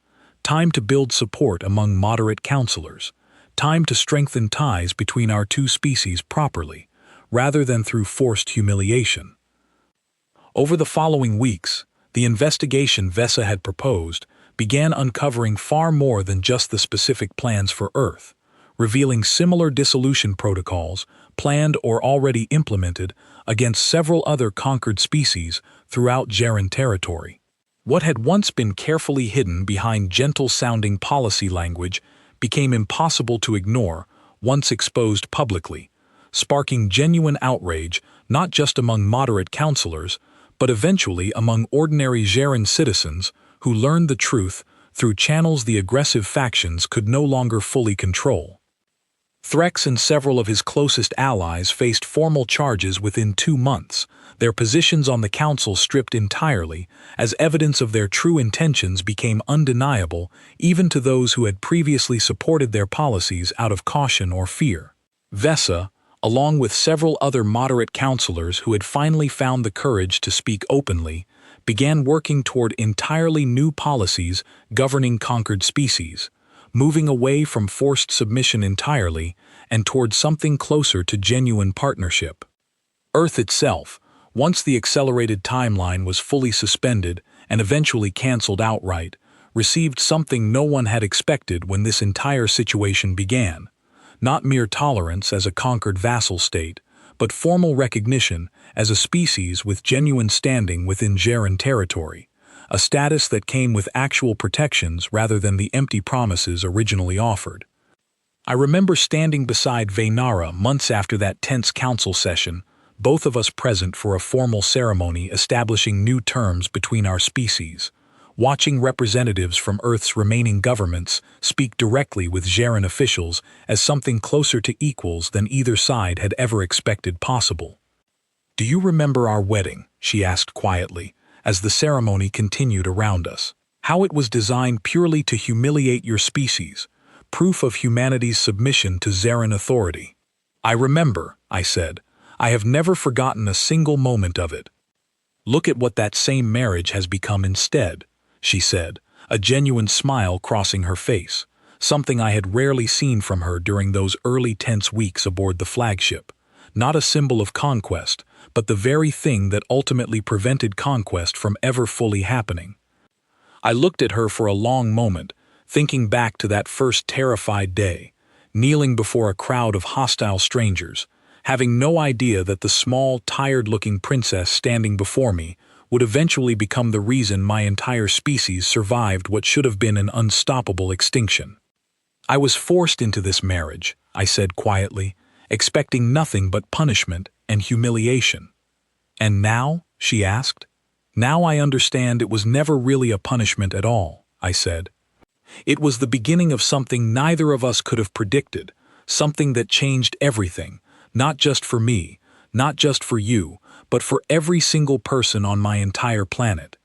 Time to build support among moderate councillors. Time to strengthen ties between our two species properly, rather than through forced humiliation." Over the following weeks, the investigation Vesa had proposed began uncovering far more than just the specific plans for Earth, revealing similar dissolution protocols, planned or already implemented, against several other conquered species throughout Jaren territory. What had once been carefully hidden behind gentle-sounding policy language became impossible to ignore once exposed publicly, sparking genuine outrage not just among moderate councillors, but eventually among ordinary Jaren citizens who learned the truth through channels the aggressive factions could no longer fully control. Threx and several of his closest allies faced formal charges within 2 months, their positions on the council stripped entirely, as evidence of their true intentions became undeniable even to those who had previously supported their policies out of caution or fear. Vesa, along with several other moderate councillors who had finally found the courage to speak openly, began working toward entirely new policies governing conquered species, moving away from forced submission entirely and toward something closer to genuine partnership. Earth itself, once the accelerated timeline was fully suspended and eventually cancelled outright, received something no one had expected when this entire situation began. Not mere tolerance as a conquered vassal state, but formal recognition as a species with genuine standing within Jaren territory, a status that came with actual protections rather than the empty promises originally offered. I remember standing beside Vaynara months after that tense council session, both of us present for a formal ceremony establishing new terms between our species, watching representatives from Earth's remaining governments speak directly with Xeran officials as something closer to equals than either side had ever expected possible. "Do you remember our wedding?" she asked quietly, as the ceremony continued around us. "How it was designed purely to humiliate your species, proof of humanity's submission to Xeran authority." "I remember," I said. "I have never forgotten a single moment of it." "Look at what that same marriage has become instead," she said, a genuine smile crossing her face, something I had rarely seen from her during those early tense weeks aboard the flagship. Not a symbol of conquest, but the very thing that ultimately prevented conquest from ever fully happening. I looked at her for a long moment, thinking back to that first terrified day, kneeling before a crowd of hostile strangers, having no idea that the small, tired-looking princess standing before me would eventually become the reason my entire species survived what should have been an unstoppable extinction. "I was forced into this marriage," I said quietly, expecting nothing but punishment and humiliation. "And now?" she asked. "Now I understand it was never really a punishment at all," I said. "It was the beginning of something neither of us could have predicted, something that changed everything, not just for me, not just for you, but for every single person on my entire planet."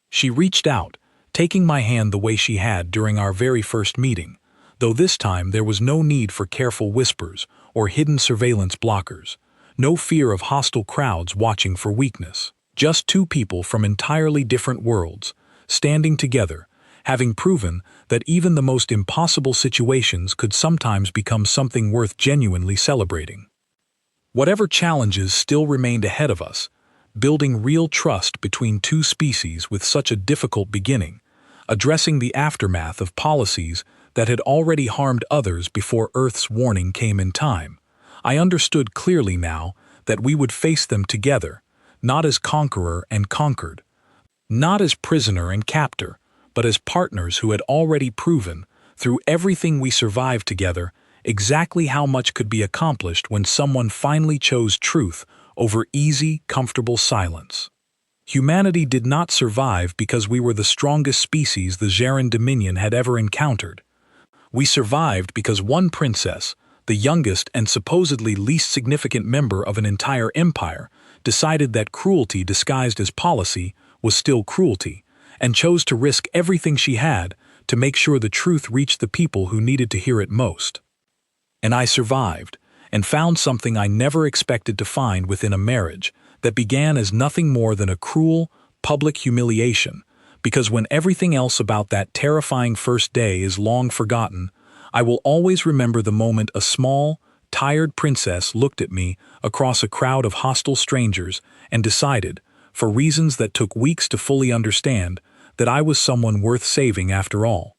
She reached out, taking my hand the way she had during our very first meeting, though this time there was no need for careful whispers or hidden surveillance blockers, no fear of hostile crowds watching for weakness. Just two people from entirely different worlds, standing together, having proven that even the most impossible situations could sometimes become something worth genuinely celebrating. Whatever challenges still remained ahead of us, building real trust between two species with such a difficult beginning, addressing the aftermath of policies that had already harmed others before Earth's warning came in time, I understood clearly now that we would face them together, not as conqueror and conquered, not as prisoner and captor, but as partners who had already proven, through everything we survived together, exactly how much could be accomplished when someone finally chose truth over easy, comfortable silence. Humanity did not survive because we were the strongest species the Xeran Dominion had ever encountered. We survived because one princess, the youngest and supposedly least significant member of an entire empire, decided that cruelty disguised as policy was still cruelty, and chose to risk everything she had to make sure the truth reached the people who needed to hear it most. And I survived, and found something I never expected to find within a marriage that began as nothing more than a cruel, public humiliation, because when everything else about that terrifying first day is long forgotten, I will always remember the moment a small, tired princess looked at me across a crowd of hostile strangers and decided, for reasons that took weeks to fully understand, that I was someone worth saving after all.